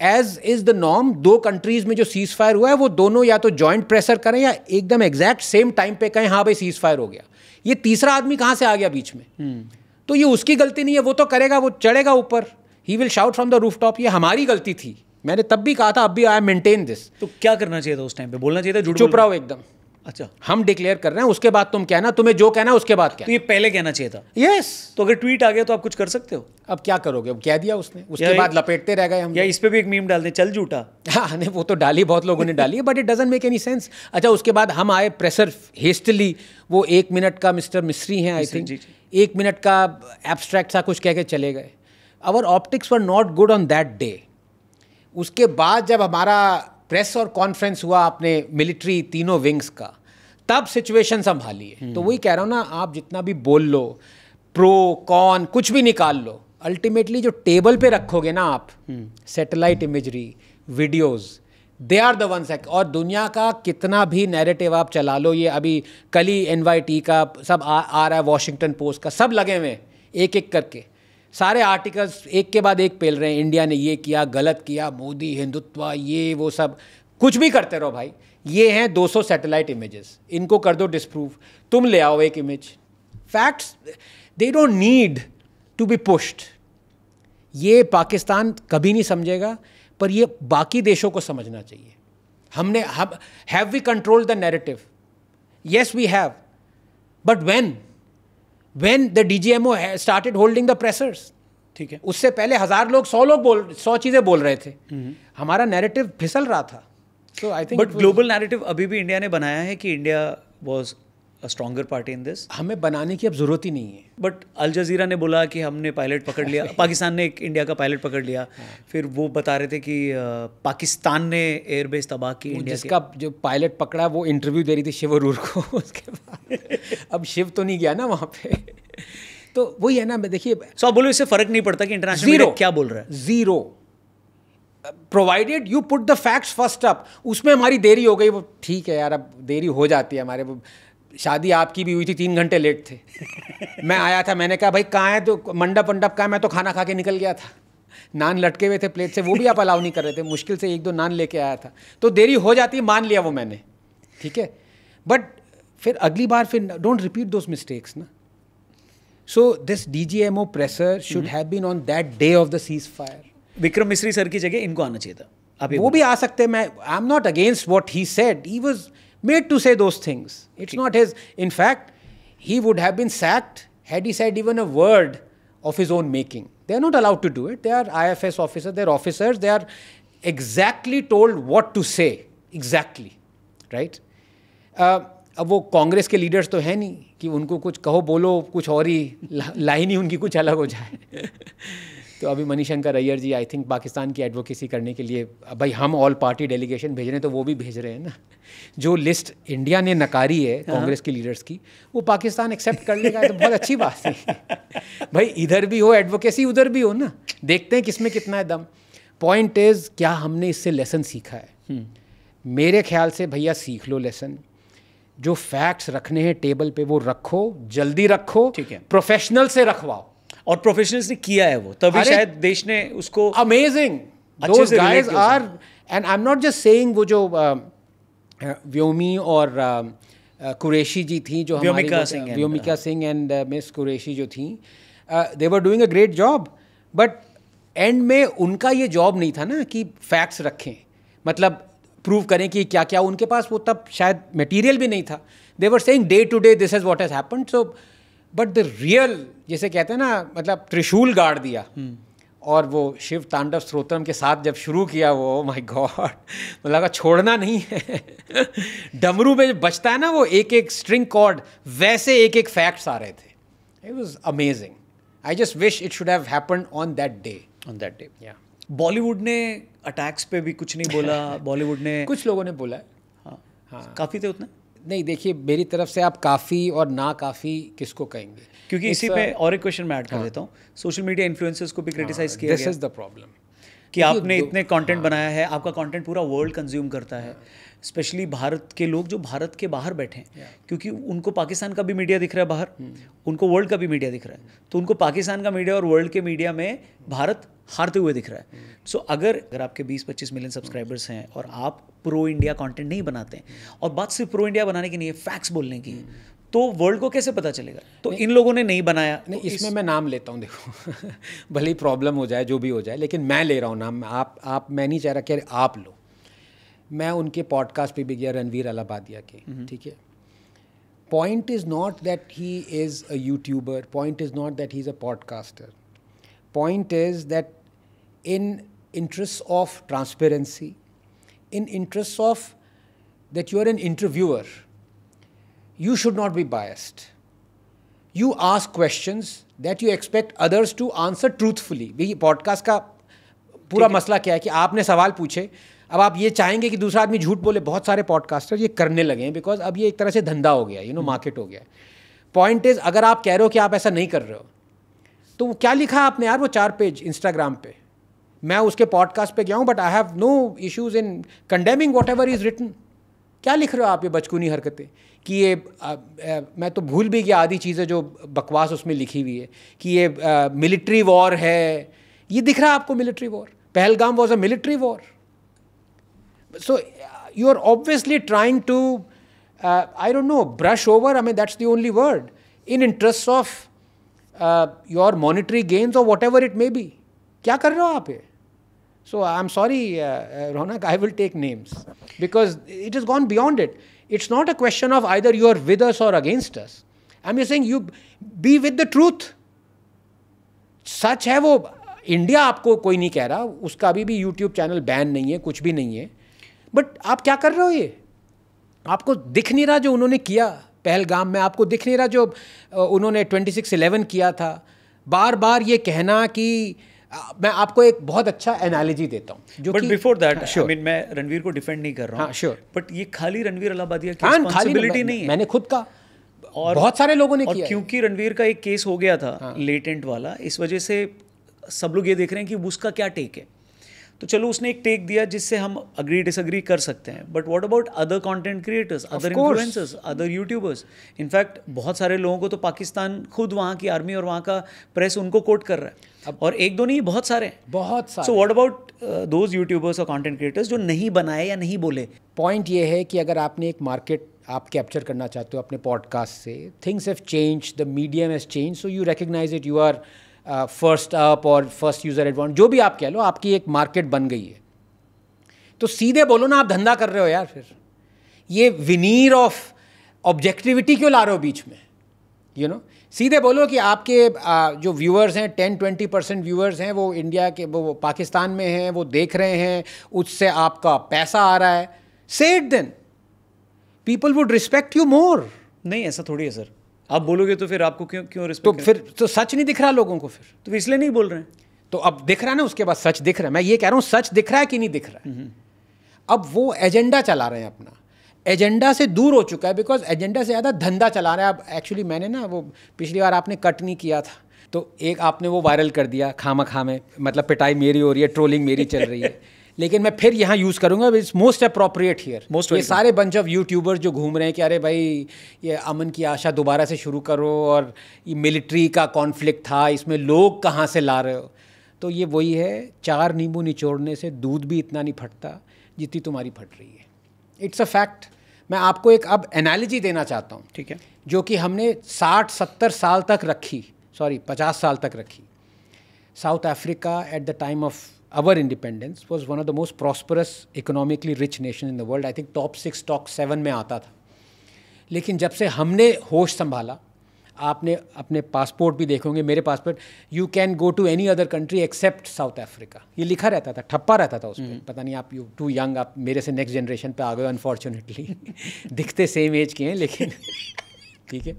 एज इज द नॉर्म, दो कंट्रीज में जो सीज फायर हुआ है वो दोनों या तो जॉइंट प्रेशर करें या एकदम एग्जैक्ट सेम टाइम पे कहें हाँ भाई सीज फायर हो गया। ये तीसरा आदमी कहाँ से आ गया बीच में? तो ये उसकी गलती नहीं है, वो तो करेगा, वो चढ़ेगा ऊपर, he will shout from the roof top, ये हमारी गलती थी। मैंने तब भी कहा था, अब भी आई मेंटेन दिस। तो क्या करना चाहिए था उस टाइम पे? बोलना चाहिए था? चुप रहो एकदम। अच्छा, हम डिक्लेयर कर रहे हैं, उसके बाद तुम कहना, तुम्हें जो कहना उसके बाद क्या। तो ये पहले कहना चाहिए था। यस। तो अगर ट्वीट आ गया तो आप कुछ कर सकते हो। अब क्या करोगे, अब कह दिया उसने, उसके बाद लपेटते रह गए हम। या इस पे भी एक मीम डाल दें, चल झूठा। हाँ नहीं, वो तो डाली, बहुत लोगों ने डाली है, but it doesn't make any sense. अच्छा, उसके बाद हम आए प्रेशर हेस्टली, वो 1 मिनट का मिस्टर मिस्री हैं आई थिंक, 1 मिनट का एब्स्ट्रैक्ट सा कुछ कह के चले गए। Our optics were not good on that day. उसके बाद जब हमारा प्रेस और कॉन्फ्रेंस हुआ अपने मिलिट्री तीनों विंग्स का, तब सिचुएशन संभाली है। तो वही कह रहा हूँ ना, आप जितना भी बोल लो, प्रो कॉन कुछ भी निकाल लो, अल्टीमेटली जो टेबल पे रखोगे ना आप, satellite imagery, videos, they are the ones. और दुनिया का कितना भी नैरेटिव आप चला लो, ये अभी कल ही NYT का सब आ रहा है, वॉशिंगटन पोस्ट का, सब लगे हुए एक एक करके, सारे आर्टिकल्स एक के बाद एक पेल रहे हैं, इंडिया ने ये किया, गलत किया, मोदी हिंदुत्व, ये वो सब, कुछ भी करते रहो भाई। ये हैं 200 सैटेलाइट इमेजेस, इनको कर दो डिस्प्रूव, तुम ले आओ एक image. Facts they don't need to be pushed. ये पाकिस्तान कभी नहीं समझेगा, पर ये बाकी देशों को समझना चाहिए। हमने have we control the narrative? Yes we have, but when the DGMO started holding the pressers, ठीक है, उससे पहले 1000 लोग 100 चीजें बोल रहे थे, हमारा नैरेटिव फिसल रहा था। So I think, but global narrative अभी भी इंडिया ने बनाया है कि India was a stronger party in this. हमें बनाने की अब जरूरत ही नहीं है। बट अल जजीरा ने बोला कि हमने पायलट पकड़ लिया, पाकिस्तान ने एक इंडिया का पायलट पकड़ लिया। फिर वो बता रहे थे कि पाकिस्तान ने एयरबेस तबाह की इंडिया जिसका जो पायलट पकड़ा वो इंटरव्यू दे रही थी शिव अरोड़ा को, उसके बाद अब शिव तो नहीं गया ना वहाँ पे। तो वही है ना, देखिए, सो आप बोलो इससे फर्क नहीं पड़ता कि इंटरनेशनल मीडिया क्या बोल रहा है? Zero, provided you put the facts first up. उसमें हमारी देरी हो गई, वो ठीक है यार, अब देरी हो जाती है हमारे। शादी आपकी भी हुई थी, 3 घंटे लेट थे। मैं आया था, मैंने कहा भाई कहाँ है, तो मंडप कहाँ है, मैं तो खाना खा के निकल गया था, नान लटके हुए थे प्लेट से, वो भी आप अलाउ नहीं कर रहे थे, मुश्किल से 1-2 नान लेके आया था। तो देरी हो जाती है, मान लिया वो मैंने, ठीक है, बट फिर अगली बार फिर डोंट रिपीट दोज मिस्टेक्स ना। So this DGMO presser should have been on that day of the ceasefire. Vikram Misri sir की जगह इनको आना चाहिए था। आप वो भी आ सकते, मैं I am not against what he said, he was made to say those things, it's not his. In fact he would have been sacked had he said even a word of his own making. They are not allowed to do it, they are IFS officer, they are officers, they are exactly told what to say, exactly, right. अब वो कांग्रेस के लीडर्स तो है नहीं कि उनको कुछ कहो बोलो, कुछ और ही लाइन ही उनकी कुछ अलग हो जाए। तो अभी मणिशंकर अय्यर जी आई थिंक पाकिस्तान की एडवोकेसी करने के लिए, भाई हम ऑल पार्टी डेलीगेशन भेज रहे हैं तो वो भी भेज रहे हैं ना। जो लिस्ट इंडिया ने नकारी है कांग्रेस के लीडर्स की, वो पाकिस्तान एक्सेप्ट कर लेगा, तो बहुत अच्छी बात है। भाई इधर भी हो एडवोकेसी, उधर भी हो ना, देखते हैं किसमें कितना है दम। पॉइंट इज, क्या हमने इससे लेसन सीखा है? मेरे ख्याल से भैया सीख लो लेसन। जो फैक्ट्स रखने हैं टेबल पे वो रखो, जल्दी रखो, ठीक है, प्रोफेशनल से रखवाओ। और प्रोफेशनल्स ने किया है वो, तभी शायद देश ने उसको amazing those guys are. And I am not just saying वो जो व्योमी और कुरैशी जी थी जो व्योमिका सिंह एंड मिस कुरैशी जो थी, they were doing a great job, but end में उनका ये जॉब नहीं था ना कि फैक्ट्स रखें, मतलब प्रूव करें कि क्या क्या, उनके पास वो तब शायद मटेरियल भी नहीं था। They were saying day to day this is what has happened. So but the real, जैसे कहते हैं ना, मतलब त्रिशूल गाड़ दिया और वो शिव तांडव स्तोत्रम के साथ जब शुरू किया वो, माय गॉड, मुझे लगा छोड़ना नहीं है। डमरू में जब बजता है ना वो एक एक स्ट्रिंग कॉर्ड, वैसे एक एक फैक्ट्स आ रहे थे। It was amazing. I just wish it should have happened on that day. या बॉलीवुड ने अटैक्स पे भी कुछ नहीं बोला, बॉलीवुड ने, कुछ लोगों ने बोला है। हाँ, काफ़ी थे उतने नहीं। देखिए, मेरी तरफ से आप काफ़ी और ना काफ़ी किसको कहेंगे, क्योंकि इसी पे और एक क्वेश्चन मैं ऐड कर देता हूँ। सोशल मीडिया इन्फ्लुएंसर्स को भी क्रिटिसाइज किया गया, दिस इज द प्रॉब्लम, कि आपने इतने कंटेंट बनाया है, आपका कंटेंट पूरा वर्ल्ड कंज्यूम करता है, स्पेशली भारत के लोग जो भारत के बाहर बैठे हैं, क्योंकि उनको पाकिस्तान का भी मीडिया दिख रहा है बाहर, उनको वर्ल्ड का भी मीडिया दिख रहा है, तो उनको पाकिस्तान का मीडिया और वर्ल्ड के मीडिया में भारत हारते हुए दिख रहा है। सो अगर आपके 20-25 मिलियन सब्सक्राइबर्स हैं और आप प्रो इंडिया कंटेंट नहीं बनाते हैं, और बात सिर्फ प्रो इंडिया बनाने की नहीं है, फैक्ट्स बोलने की, तो वर्ल्ड को कैसे पता चलेगा? तो इन लोगों ने नहीं बनाया। नहीं, इसमें मैं नाम लेता हूँ, देखो भले ही प्रॉब्लम हो जाए, जो भी हो जाए, लेकिन मैं ले रहा हूँ नाम। आप मैं नहीं चाह रहा कि आप लो। मैं उनके पॉडकास्ट पे भी गया, रणवीर अलाहाबादिया के, ठीक है। Point is not that he is a YouTuber, point is not that he is a podcaster, point is that in interest of transparency, in interest of that you are an interviewer, you should not be biased. You ask questions that you expect others to answer truthfully. ये पॉडकास्ट का पूरा मसला क्या है कि आपने सवाल पूछे, अब आप ये चाहेंगे कि दूसरा आदमी झूठ बोले। बहुत सारे पॉडकास्टर ये करने लगे हैं, बिकॉज अब ये एक तरह से धंधा हो गया, मार्केट हो गया। पॉइंट इज, अगर आप कह रहे हो कि आप ऐसा नहीं कर रहे हो, तो वो क्या लिखा है आपने यार, वो 4 पेज इंस्टाग्राम पे, मैं उसके पॉडकास्ट पे गया हूँ, but I have no issues in condemning whatever is written. क्या लिख रहे हो आप, ये बचकूनी हरकतें, कि ये मैं तो भूल भी गया आधी चीज़ें जो बकवास उसमें लिखी हुई है, कि ये मिलिट्री वॉर है। ये दिख रहा है आपको military war? Pahalgam was a military war. So you are obviously trying to I don't know, brush over, I mean that's the only word, in interest of your monetary gains और whatever it may be. क्या कर रहे हो आप ये? So I'm sorry, Ronak, I will take names because it has gone beyond it. It's not a question of either you are with us or against us. I'm just saying you be with the truth. सच है वो, इंडिया आपको कोई नहीं कह रहा, उसका अभी भी यूट्यूब चैनल बैन नहीं है, कुछ भी नहीं है, बट आप क्या कर रहे हो? ये आपको दिख नहीं रहा जो उन्होंने किया पहलगाम में? आपको दिख नहीं रहा जो उन्होंने 26/11 किया था? बार बार ये कहना कि मैं आपको एक बहुत अच्छा एनालॉजी देता हूँ जो, but before that, I mean, मैं रणवीर को डिफेंड नहीं कर रहा हूँ, श्योर, बट ये खाली रणवीर अलाहाबादिया की रिस्पांसिबिलिटी नहीं है। मैंने खुद का और बहुत सारे लोगों ने किया, क्योंकि रणवीर का एक केस हो गया था लेटेंट वाला, इस वजह से सब लोग ये देख रहे हैं कि उसका क्या टेक है। तो चलो, उसने एक टेक दिया जिससे हम अग्री डिसअग्री कर सकते हैं, but what about other content creators, other influencers, other YouTubers? In fact बहुत सारे लोगों को तो पाकिस्तान खुद, वहाँ की आर्मी और वहाँ का प्रेस उनको कोट कर रहा है, और एक दो नहीं, बहुत सारे। So what about those YouTubers और कंटेंट क्रिएटर्स जो नहीं बनाए या नहीं बोले? पॉइंट ये है कि अगर आपने एक मार्केट आप कैप्चर करना चाहते हो अपने पॉडकास्ट से, things have change, the medium has change, so you recognise it, you are first up और फर्स्ट यूज़र एडवांटेज, जो भी आप कह लो, आपकी एक मार्केट बन गई है। तो सीधे बोलो ना, आप धंधा कर रहे हो यार। फिर ये विनीर ऑफ ऑब्जेक्टिविटी क्यों ला रहे हो बीच में? सीधे बोलो कि आपके जो व्यूअर्स हैं, 10-20% व्यूअर्स हैं, वो इंडिया के, वो पाकिस्तान में हैं, वो देख रहे हैं, उससे आपका पैसा आ रहा है। Say it then, people would respect you more. नहीं, ऐसा थोड़ी है सर। आप बोलोगे तो फिर आपको क्यों रिस्पेक्ट? तो फिर तो सच नहीं दिख रहा लोगों को, फिर तो इसलिए नहीं बोल रहे हैं। तो अब दिख रहा है ना, उसके बाद सच दिख रहा है। मैं ये कह रहा हूँ, सच दिख रहा है कि नहीं दिख रहा है? अब वो एजेंडा चला रहे हैं अपना, एजेंडा से दूर हो चुका है, बिकॉज एजेंडा से ज़्यादा धंधा चला रहे हैं। अब एक्चुअली मैंने ना, वो पिछली बार आपने कट नहीं किया था, तो एक आपने वो वायरल कर दिया खामा में, मतलब पिटाई मेरी हो रही है, ट्रोलिंग मेरी चल रही है। लेकिन मैं फिर यहाँ यूज़ करूँगा, it's most appropriate here. Most ये welcome. सारे बंच ऑफ यूट्यूबर्स जो घूम रहे हैं कि अरे भाई ये अमन की आशा दोबारा से शुरू करो और ये मिलिट्री का कॉन्फ्लिक्ट था, इसमें लोग कहाँ से ला रहे हो, तो ये वही है, 4 नींबू निचोड़ने से दूध भी इतना नहीं फटता जितनी तुम्हारी फट रही है। It's a fact. मैं आपको एक अब एनालॉजी देना चाहता हूँ, ठीक है, जो कि हमने 60-70 साल तक रखी, 50 साल तक रखी। South Africa at the time of our independence was one of the most prosperous economically rich nation in the world. I think top 6 top 7 में आता था। लेकिन जब से हमने होश संभाला, आपने अपने पासपोर्ट भी देखोगे, मेरे passport, you can go to any other country except South Africa, ये लिखा रहता था, ठप्पा रहता था उस पर। पता नहीं, आप यू टू यंग, आप मेरे से नेक्स्ट जनरेशन पे आ गए अनफॉर्चुनेटली। दिखते सेम एज के हैं लेकिन ठीक है।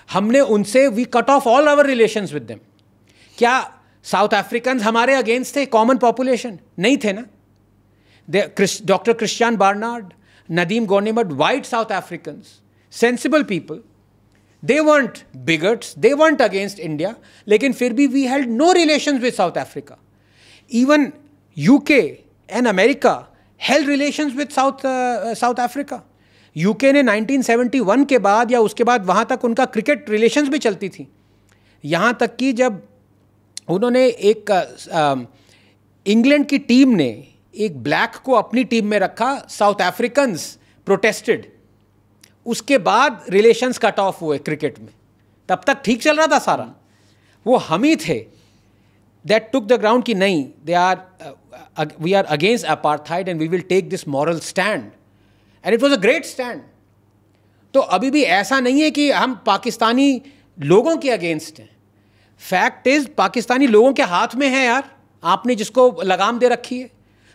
हमने उनसे, we cut off all our relations with them. क्या साउथ अफ्रीकन हमारे अगेंस्ट थे? कॉमन पॉपुलेशन नहीं थे ना। डॉक्टर क्रिश्चियन बार्नार्ड, नदीम गोनेमड, white South Africans, sensible people, they weren't bigots, they weren't against India, लेकिन फिर भी we held no relations with South Africa. Even UK and America held relations with South Africa. UK ने 1971 के बाद या उसके बाद वहाँ तक उनका क्रिकेट रिलेशंस भी चलती थी। यहाँ तक कि जब उन्होंने एक इंग्लैंड की टीम ने एक ब्लैक को अपनी टीम में रखा, साउथ अफ्रीकन्स प्रोटेस्टेड, उसके बाद रिलेशंस कट ऑफ हुए क्रिकेट में। तब तक ठीक चल रहा था सारा। वो हम ही थे दैट टुक द ग्राउंड कि नहीं, we are against apartheid and we will take this moral stand, and it was a great stand. तो अभी भी ऐसा नहीं है कि हम पाकिस्तानी लोगों के अगेंस्ट हैं। फैक्ट इज पाकिस्तानी लोगों के हाथ में है यार, आपने जिसको लगाम दे रखी है।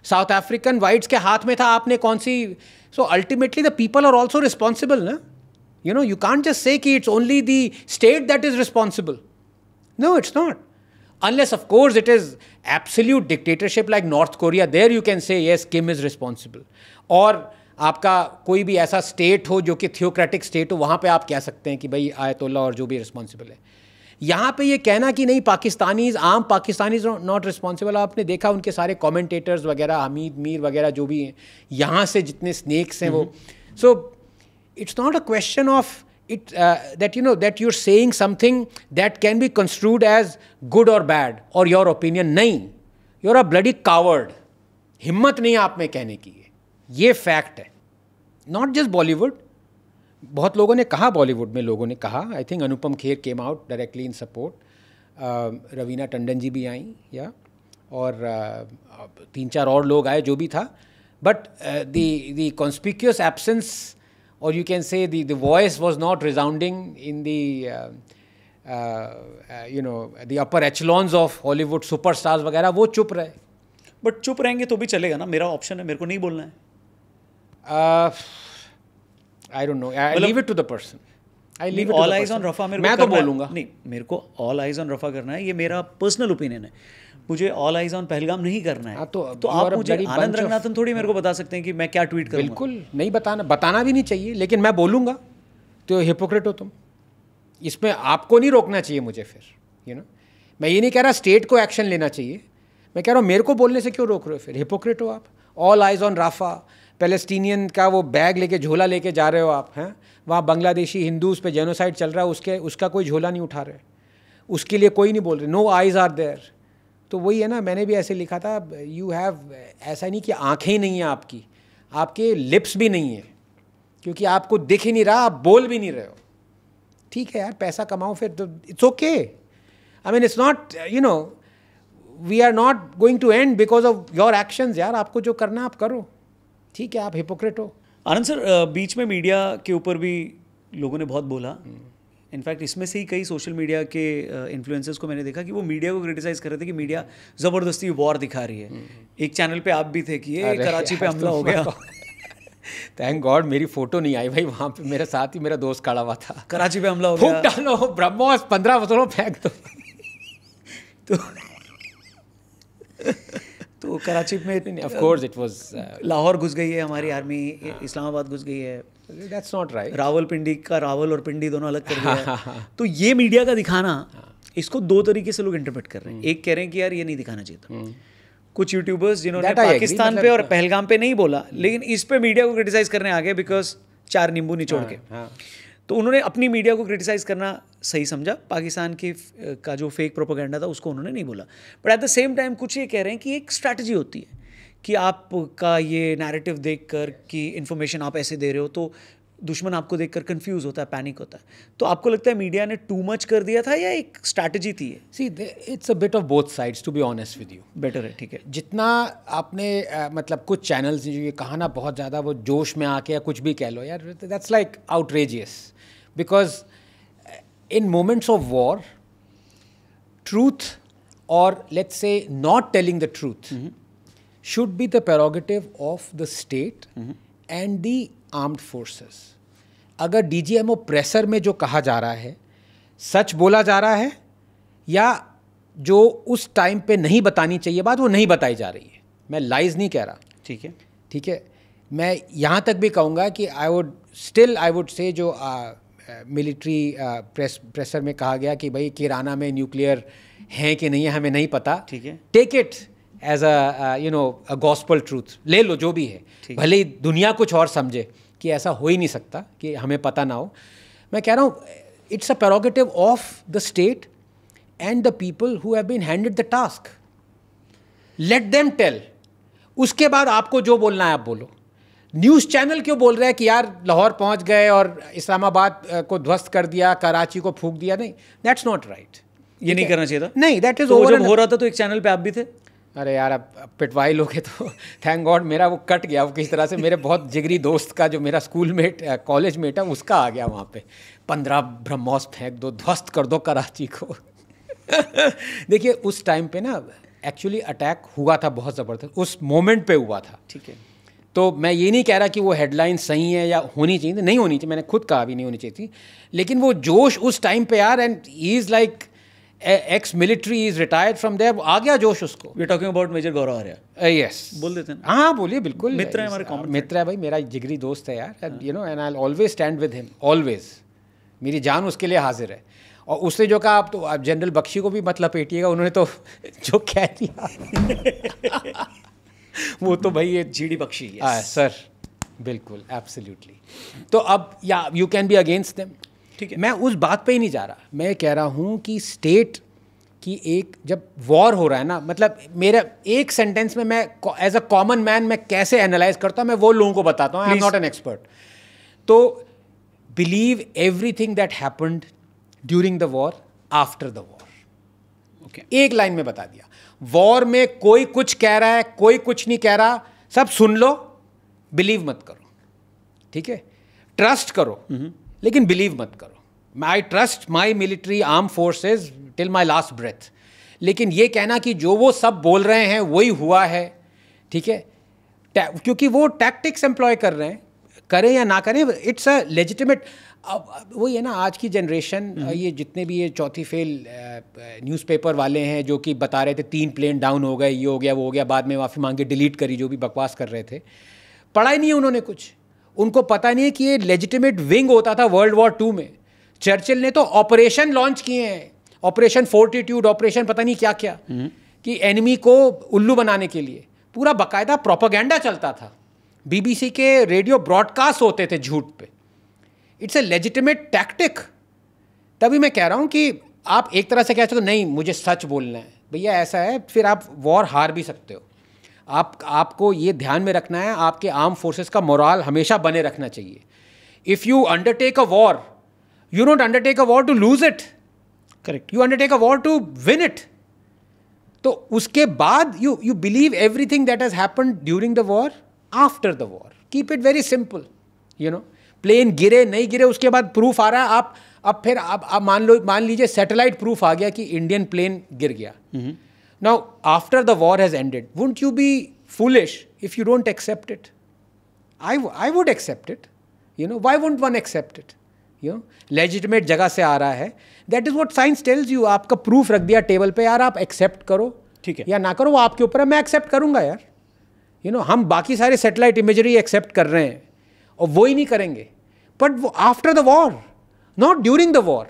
साउथ अफ्रीकन वाइट्स के हाथ में था, आपने कौन सी। So ultimately the people are also responsible, na? You know, you can't just say कि it's only the state that is responsible. No, it's not. Unless of course it is absolute dictatorship like North Korea, there you can say yes, Kim is responsible. और आपका कोई भी ऐसा state हो जो कि theocratic state हो, वहाँ पे आप कह सकते हैं कि भाई आयतुल्ला और जो भी responsible है। यहाँ पे ये कहना कि नहीं पाकिस्तानीज, आम पाकिस्तानीज नॉट रिस्पॉन्सिबल, आपने देखा उनके सारे कमेंटेटर्स वगैरह, हमीद मीर वगैरह जो भी हैं, यहाँ से जितने स्नेक्स हैं वो। So it's not a question of it that you know that you are saying something that can be construed as good और बैड और योर ओपिनियन। नहीं, you are a bloody coward. हिम्मत नहीं आप में कहने की है, ये फैक्ट है। नॉट जस्ट बॉलीवुड, बहुत लोगों ने कहा, बॉलीवुड में लोगों ने कहा, I think Anupam Kher came out directly in support, Raveena Tandon ji भी आई या, और 3-4 और लोग आए जो भी था, बट द कॉन्स्पिक्यूअस एब्सेंस और you can say the voice was not resounding in the you know the upper echelons of Hollywood superstars वगैरह, वो चुप रहे। बट चुप रहेंगे तो भी चलेगा ना, मेरा ऑप्शन है, मेरे को नहीं बोलना है। I don't know. I leave it to the person. I leave it to all the eyes person. on Rafa मेरे को मैं तो करना है। बोलूँगा नहीं, मेरे को all eyes on Rafa करना है, ये मेरा पर्सनल ओपिनियन है। मुझे all eyes on पहलगाम नहीं करना है। हाँ, तो आप मुझे आनंद रंगनाथन थोड़ी मेरे को बता सकते हैं कि मैं क्या ट्वीट करूँगा। बिल्कुल नहीं बताना भी नहीं चाहिए, लेकिन मैं बोलूँगा तो हिपोक्रेट हो तुम। इसमें आपको नहीं रोकना चाहिए मुझे फिर, यू नो। मैं ये नहीं कह रहा स्टेट को एक्शन लेना चाहिए, मैं कह रहा हूँ मेरे को बोलने से क्यों रोक रहे हो फिर? हिपोक्रेट हो आप। All eyes on Rafah, Palestinian का वो बैग लेके, झोला लेके जा रहे हो आप, हैं? वहाँ बांग्लादेशी हिंदूज़ पे जेनोसाइड चल रहा है, उसका कोई झोला नहीं उठा रहे, उसके लिए कोई नहीं बोल रहे, नो आइज़ आर देयर। तो वही है ना, मैंने भी ऐसे लिखा था, यू हैव, ऐसा नहीं कि आँखें ही नहीं हैं आपकी, आपके लिप्स भी नहीं है, क्योंकि आपको दिख ही नहीं रहा, आप बोल भी नहीं रहे हो। ठीक है यार, पैसा कमाओ फिर तो it's okay. I mean it's not, you know, we are not going to end because of your actions. यार आपको जो करना आप करो, ठीक है, आप हिपोक्रेट हो। आनंद सर, बीच में मीडिया के ऊपर भी लोगों ने बहुत बोला। इनफैक्ट इसमें से ही कई सोशल मीडिया के इन्फ्लुएंसर्स को मैंने देखा कि वो मीडिया को क्रिटिसाइज कर रहे थे कि मीडिया ज़बरदस्ती वॉर दिखा रही है। एक चैनल पे आप भी थे कि ये कराची पे हमला हो गया। थैंक गॉड मेरी फोटो नहीं आई भाई, वहाँ पे मेरे साथ ही मेरा दोस्त खड़ा हुआ था। कराची पे हमला हो गया, फूक डालो ब्रह्मोस, 15 बोतलों फेंक दो। तो कराची में of course it was, Lahore घुस गई है हमारी आर्मी, इस्लामाबाद घुस गई है। That's not right. रावलपिंडी का रावल और पिंडी दोनों अलग कर दिया है। तो ये मीडिया का दिखाना, इसको दो तरीके से लोग इंटरप्रेट कर रहे हैं। एक कह रहे हैं कि यार ये नहीं दिखाना चाहिए था, कुछ यूट्यूबर्स जिन्होंने That I agree, पाकिस्तान पे मतलब- और पहलगाम पे नहीं बोला, लेकिन इस पे मीडिया को क्रिटिसाइज करने आ गए बिकॉज 4 नींबू निचोड़ के। हाँ। तो उन्होंने अपनी मीडिया को क्रिटिसाइज करना सही समझा, पाकिस्तान की का जो फेक प्रोपेगेंडा था उसको उन्होंने नहीं बोला। But at the same time कुछ ये कह रहे हैं कि एक स्ट्रैटेजी होती है कि आपका ये नैरेटिव देखकर कि इन्फॉर्मेशन आप ऐसे दे रहे हो तो दुश्मन आपको देखकर कंफ्यूज होता है, पैनिक होता है। तो आपको लगता है मीडिया ने टू मच कर दिया था या एक स्ट्रैटेजी थी? See, it's a bit of both sides, to be honest with you. Better है, ठीक है। जितना आपने मतलब कुछ चैनल्स जो ये कहा ना बहुत ज़्यादा वो जोश में आके या कुछ भी कह लो यार, that's like outrageous, because in moments of war truth और let's say not telling the truth should be the prerogative of the state and the armed forces. अगर DGMO प्रेशर में जो कहा जा रहा है सच बोला जा रहा है या जो उस टाइम पे नहीं बतानी चाहिए बात वो नहीं बताई जा रही है, मैं लाइज नहीं कह रहा, ठीक है, ठीक है। मैं यहाँ तक भी कहूँगा कि आई वुड से जो मिलिट्री प्रेशर में कहा गया कि भाई किराना में न्यूक्लियर हैं कि नहीं है हमें नहीं पता, ठीक है, take it as a gospel truth, ले लो जो भी है, भले ही दुनिया कुछ और समझे कि ऐसा हो ही नहीं सकता कि हमें पता ना हो। मैं कह रहा हूँ it's a prerogative of the state and the people who have been handed the task, let them tell. उसके बाद आपको जो बोलना है आप बोलो। न्यूज़ चैनल क्यों बोल रहे हैं कि यार लाहौर पहुंच गए और इस्लामाबाद को ध्वस्त कर दिया, कराची को फूंक दिया? नहीं, दैट्स नॉट राइट। ये नहीं करना चाहिए था। नहीं, दैट इज तो ओवर। जब हो रहा था तो एक चैनल पे आप भी थे। अरे यार अब पिटवाई लोग हैं तो थैंक गॉड मेरा वो कट गया वो किस तरह से। मेरे बहुत जिगरी दोस्त का जो मेरा स्कूल मेट कॉलेज मेट है उसका आ गया वहाँ पे, 15 ब्रह्मोस फेंक दो, ध्वस्त कर दो कराची को। देखिए उस टाइम पे ना एक्चुअली अटैक हुआ था बहुत ज़बरदस्त, उस मोमेंट पे हुआ था, ठीक है। तो मैं ये नहीं कह रहा कि वो हेडलाइन सही है या होनी चाहिए, नहीं होनी चाहिए, मैंने खुद कहा भी नहीं होनी चाहिए थी, लेकिन वो जोश उस टाइम पे यार, and he is like ex military, is retired from there, आ गया जोश उसको। We are talking about major Gaurav Arya. Yes, बोल देते हैं। हाँ बोलिए, बिल्कुल मित्र है हमारे, कॉमन मित्र है भाई, मेरा जिगरी दोस्त है यार, you no, and I always stand with him, always. मेरी जान उसके लिए हाजिर है। और उसने जो कहा आप तो आप जनरल बख्शी को भी मत लपेटिएगा, उन्होंने तो जो कह दिया वो तो भाई ये जीडी बख्शी। सर बिल्कुल, एब्सोल्युटली। तो अब या you can be against them, ठीक है, मैं उस बात पे ही नहीं जा रहा। मैं कह रहा हूँ कि स्टेट की एक जब वॉर हो रहा है ना, मतलब मेरा एक सेंटेंस में मैं एज अ कॉमन मैन मैं कैसे एनालाइज करता हूँ, मैं वो लोगों को बताता हूँ, I am not an expert. तो believe everything that happened during the war, after the war. Okay, एक लाइन में बता दिया। वॉर में कोई कुछ कह रहा है, कोई कुछ नहीं कह रहा, सब सुन लो, बिलीव मत करो, ठीक है। ट्रस्ट करो लेकिन बिलीव मत करो। I trust my military arm forces till my last breath, लेकिन ये कहना कि जो वो सब बोल रहे हैं वही हुआ है, ठीक है, क्योंकि वो टैक्टिक्स एम्प्लॉय कर रहे हैं, करें या ना करें, इट्स अ लेजिटिमेट। अब वही है ना, आज की जनरेशन, ये जितने भी ये चौथी फेल न्यूज़पेपर वाले हैं जो कि बता रहे थे 3 प्लेन डाउन हो गए, ये हो गया वो हो गया, बाद में माफ़ी मांगे डिलीट करी, जो भी बकवास कर रहे थे, पढ़ा ही नहीं है उन्होंने कुछ। उनको पता नहीं है कि ये लेजिटिमेट विंग होता था वर्ल्ड वॉर 2 में। चर्चिल ने तो ऑपरेशन लॉन्च किए हैं, ऑपरेशन फोर्टिट्यूड, ऑपरेशन पता नहीं क्या क्या, कि एनिमी को उल्लू बनाने के लिए पूरा बाकायदा प्रोपेगेंडा चलता था, BBC के रेडियो ब्रॉडकास्ट होते थे झूठ पे। It's a legitimate tactic. तभी मैं कह रहा हूँ कि आप एक तरह से कह सकते हो नहीं मुझे सच बोलना है, भैया ऐसा है, फिर आप वॉर हार भी सकते हो। आपको ये ध्यान में रखना है, आपके आर्म फोर्सेस का मोराल हमेशा बने रखना चाहिए। If you undertake a war, you don't undertake a war to lose it, correct, you undertake a war to win it. तो उसके बाद you believe everything that has happened during the war, after the war. Keep it very simple, you know. Plane गिरे नहीं गिरे उसके बाद प्रूफ आ रहा है, अब फिर आप मान लीजिए सैटेलाइट प्रूफ आ गया कि इंडियन प्लेन गिर गया। Now, after the war has ended, wouldn't you be foolish if you don't accept it? I would accept it. You know, why wouldn't one accept it? You know, legitimate जगह से आ रहा है. That is what science tells you. आपका proof रख दिया टेबल पे, यार आप accept करो, ठीक है, या ना करो, वो आपके ऊपर है, मैं accept करूँगा यार. You know, हम बाकी सारे satellite imagery accept कर रहे हैं और वो ही नहीं करेंगे. But after the war, not during the war.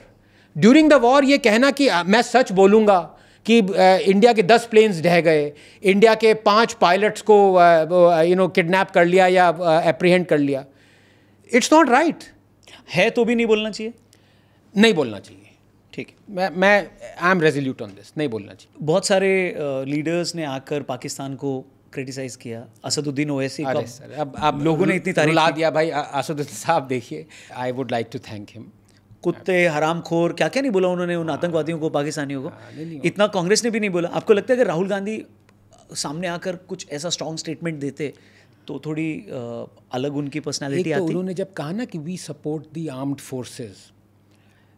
During the war ये कहना कि मैं सच बोलूँगा कि इंडिया के 10 प्लेन्स ढह गए, इंडिया के 5 पायलट्स को किडनैप कर लिया या एप्रीहेंड कर लिया। It's not right. है तो भी नहीं बोलना चाहिए? नहीं बोलना चाहिए। ठीक है, मैं I M resolute on this, नहीं बोलना चाहिए। बहुत सारे लीडर्स ने आकर पाकिस्तान को क्रिटिसाइज किया। असदुद्दीन ओवैसी अरे को सर, अब लोगों ने इतनी तारीफ रुला की। दिया भाई। असदुद्दीन साहब देखिए, I would like to thank him. कुत्ते, हरामखोर, क्या क्या नहीं बोला उन्होंने उन आतंकवादियों को, पाकिस्तानियों को। नहीं। इतना कांग्रेस ने भी नहीं बोला। आपको लगता है कि राहुल गांधी सामने आकर कुछ ऐसा स्ट्रॉन्ग स्टेटमेंट देते तो थोड़ी अलग उनकी पर्सनालिटी एक तो आती? उन्होंने जब कहा ना कि we support the armed forces,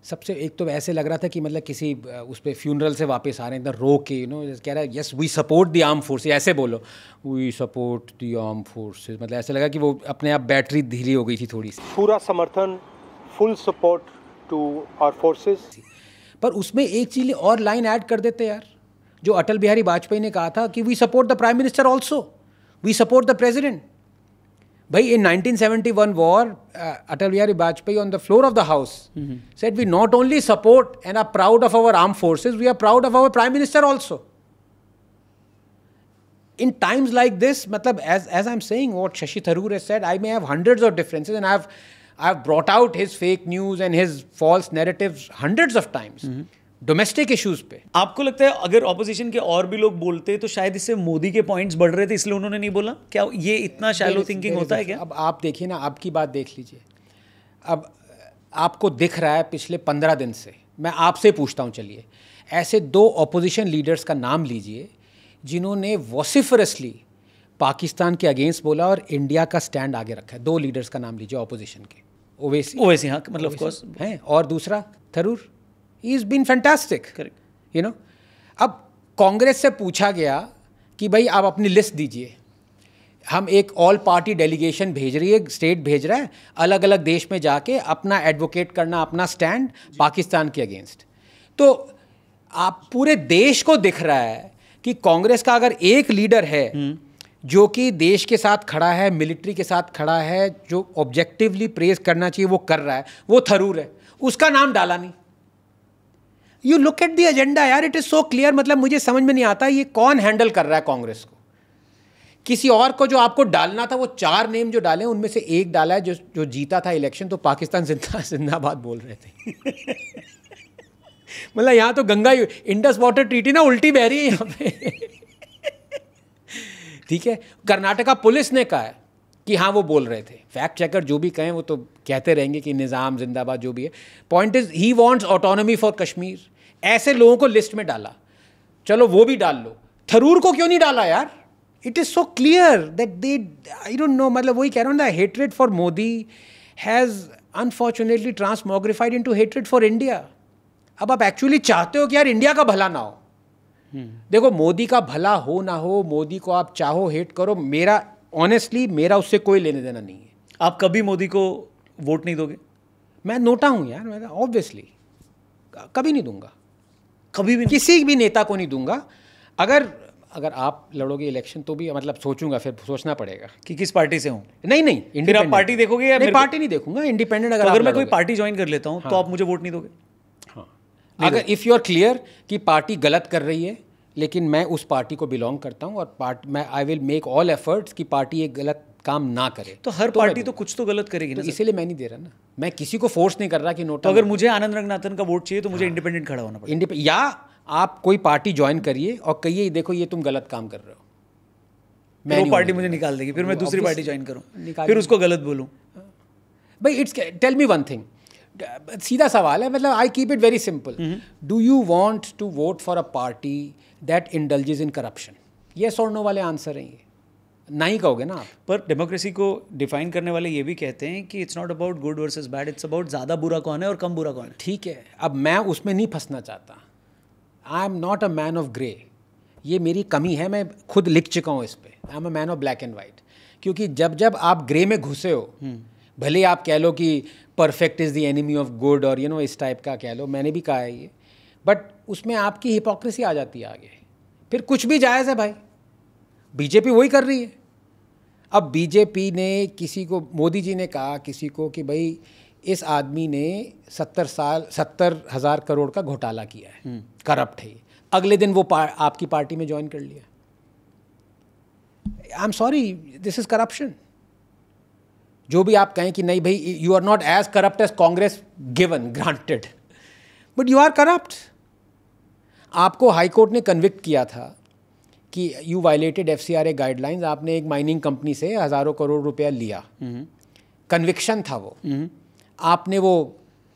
सबसे एक तो ऐसे लग रहा था कि मतलब किसी उस पर फ्यूनरल से वापस आ रहे हैं, एकदम रो के कह रहा है yes we support the arm forces, ऐसे बोलो we support the arm forces. मतलब ऐसे लगा कि वो अपने आप बैटरी धीरी हो गई थी थोड़ी सी। पूरा समर्थन, full support to our forces. पर उसमें एक चीज़ और लाइन ऐड कर देते यार, जो अटल बिहारी वाजपेयी ने कहा था कि we support the prime minister also, we support the president. भाई in 1971 war, Atal Bihari Vajpayee on the floor of the house said we not only support and are proud of our armed forces, we are proud of our prime minister also. In times like this, matlab, as I'm saying what Shashi Tharoor has said, I may have hundreds of differences and I've brought out his fake news and his false narratives hundreds of times. Domestic issues पे। आपको लगता है अगर ऑपोजिशन के और भी लोग बोलते तो शायद इससे मोदी के पॉइंट्स बढ़ रहे थे, इसलिए उन्होंने नहीं बोला? क्या ये इतना शैलो थिंकिंग होता है क्या? अब आप देखिए ना, आपकी बात देख लीजिए। अब आपको दिख रहा है पिछले 15 दिन से, मैं आपसे पूछता हूँ, चलिए ऐसे 2 ऑपोजिशन लीडर्स का नाम लीजिए जिन्होंने वॉसिफरसली पाकिस्तान के अगेंस्ट बोला और इंडिया का स्टैंड आगे रखा है। 2 लीडर्स का नाम लीजिए ऑपोजिशन के। ओवैसी, हाँ, मतलब ऑफ कोर्स हैं, और दूसरा Tharoor, he is been fantastic, correct. अब कांग्रेस से पूछा गया कि भाई आप अपनी लिस्ट दीजिए, हम एक ऑल पार्टी डेलीगेशन भेज रही है, स्टेट भेज रहा है, अलग अलग देश में जाके अपना एडवोकेट करना, अपना स्टैंड पाकिस्तान के अगेंस्ट। तो आप पूरे देश को दिख रहा है कि कांग्रेस का अगर एक लीडर है जो कि देश के साथ खड़ा है, मिलिट्री के साथ खड़ा है, जो ऑब्जेक्टिवली प्रेज करना चाहिए वो कर रहा है, वो थरूर है। उसका नाम डाला नहीं। You look at the agenda यार, इट इज सो क्लियर। मतलब मुझे समझ में नहीं आता ये कौन हैंडल कर रहा है कांग्रेस को। किसी और को जो आपको डालना था, वो 4 नेम जो डाले उनमें से एक डाला है जो जीता था इलेक्शन, तो पाकिस्तान जिंदाबाद बोल रहे थे। मतलब यहाँ तो गंगा इंडस वाटर ट्रीटी ना उल्टी बह रही है यहाँ पे। ठीक है, कर्नाटका पुलिस ने कहा है कि हाँ वो बोल रहे थे। फैक्ट चेकर जो भी कहें वो तो कहते रहेंगे कि निज़ाम जिंदाबाद जो भी है। Point is he wants autonomy for Kashmir. ऐसे लोगों को लिस्ट में डाला, चलो वो भी डाल लो। थरूर को क्यों नहीं डाला यार? It is so clear that they, I don't know, मतलब वही कह रहा हूँ ना, hatred for Modi has unfortunately transmogrified into hatred for India. अब आप एक्चुअली चाहते हो कि यार इंडिया का भला ना हो। देखो, मोदी का भला हो ना हो, मोदी को आप चाहो हेट करो, मेरा ऑनेस्टली मेरा उससे कोई लेने देना नहीं है। आप कभी मोदी को वोट नहीं दोगे? मैं नोटा हूँ यार, मैं ऑब्वियसली कभी नहीं दूंगा, कभी भी नहीं? किसी भी नेता को नहीं दूंगा। अगर आप लड़ोगे इलेक्शन तो भी मतलब सोचूंगा, फिर सोचना पड़ेगा कि किस पार्टी से हूँ। नहीं फिर आप पार्टी देखोगे या नहीं? पार्टी नहीं देखूंगा, इंडिपेंडेंट। अगर मैं कोई पार्टी ज्वाइन कर लेता हूँ तो आप मुझे वोट नहीं दोगे? हाँ, अगर इफ़ यू आर क्लियर कि पार्टी गलत कर रही है, लेकिन मैं उस पार्टी को बिलोंग करता हूँ और मैं I will make all efforts कि पार्टी एक गलत काम ना करे। तो हर पार्टी तो कुछ तो गलत करेगी ना। इसीलिए मैं नहीं दे रहा ना, मैं किसी को फोर्स नहीं कर रहा कि नोटा। तो अगर मुझे आनंद रंगनाथन का वोट चाहिए तो मुझे इंडिपेंडेंट खड़ा होना पड़ेगा। या आप कोई पार्टी ज्वाइन करिए और कहिए देखो ये तुम गलत काम कर रहे हो, मैं वो पार्टी मुझे निकाल देगी, फिर मैं दूसरी पार्टी ज्वाइन करूँ, फिर उसको गलत बोलूँ। भाई it's, tell me one thing, सीधा सवाल है, मतलब I keep it very simple. Do you want to vote for a party that indulges in corruption? Yes और नो वाले आंसर हैं ये, नहीं कहोगे ना आप। पर डेमोक्रेसी को डिफाइन करने वाले ये भी कहते हैं कि it's not about good versus bad, it's about ज़्यादा बुरा कौन है और कम बुरा कौन है। ठीक है, अब मैं उसमें नहीं फंसना चाहता। आई am not a man of grey, ये मेरी कमी है, मैं खुद लिख चुका हूँ इस पर। I am a man of black and white, क्योंकि जब आप ग्रे में घुसे हो, भले आप कह लो कि perfect is the enemy of good और इस टाइप का कह लो, मैंने भी कहा है ये, बट उसमें आपकी हिपोक्रेसी आ जाती है आगे, फिर कुछ भी जायज़ है भाई। बीजेपी वही कर रही है। अब बीजेपी ने किसी को, मोदी जी ने कहा किसी को कि भाई इस आदमी ने 70,000 करोड़ का घोटाला किया है, करप्ट है, अगले दिन वो आपकी पार्टी में ज्वाइन कर लिया। I am sorry, this is corruption. जो भी आप कहें कि नहीं भाई, you are not as corrupt as Congress, given, granted, but you are corrupt. आपको हाईकोर्ट ने कन्विक्ट किया था कि यू वायलेटेड FCRA गाइडलाइंस, आपने एक माइनिंग कंपनी से हज़ारों करोड़ रुपया लिया, कन्विक्शन था वो, आपने वो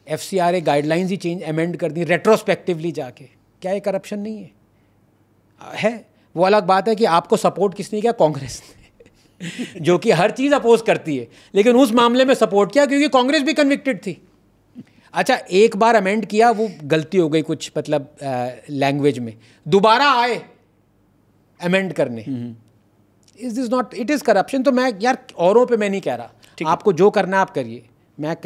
FCRA गाइडलाइंस ही चेंज अमेंड कर दी रेट्रोस्पेक्टिवली जाके। क्या ये करप्शन नहीं है? है। वो अलग बात है कि आपको सपोर्ट किसने किया? कांग्रेस ने जो कि हर चीज़ अपोज करती है, लेकिन उस मामले में सपोर्ट किया क्योंकि कांग्रेस भी कन्विक्टेड थी। अच्छा, एक बार अमेंड किया, वो गलती हो गई कुछ, मतलब लैंग्वेज में, दोबारा आए अमेंड करने। Is this not, it is corruption. तो मैं यार औरों पे मैं नहीं कह रहा, आपको जो करना आप करिए। मैं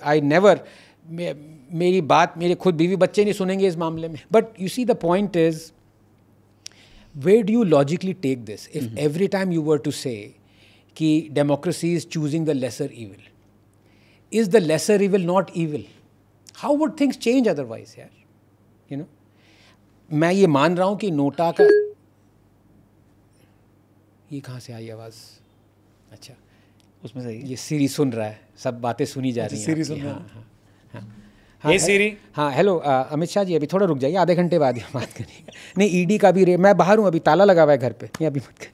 आई नेवर, मेरी बात मेरे खुद बीवी बच्चे नहीं सुनेंगे इस मामले में। But you see the point is, where do you logically take this if every time you were to say कि democracy is choosing the lesser evil? Is the lesser evil not evil? How would things change otherwise यार? यू नो, मैं ये मान रहा हूँ कि नोटा का, ये कहाँ से आई आवाज़? अच्छा, उसमें से ये सीरी सुन रहा है, सब बातें सुनी जा रही हैं। सीरी सुन रहा है। हाँ, हाँ, ये सीरी। हाँ, हेलो अमित शाह जी, अभी थोड़ा रुक जाइए, आधे घंटे बाद ही बात करिए। नहीं, ईडी का भी मैं बाहर हूँ, अभी ताला लगा हुआ है घर पे, ये अभी मत करिए।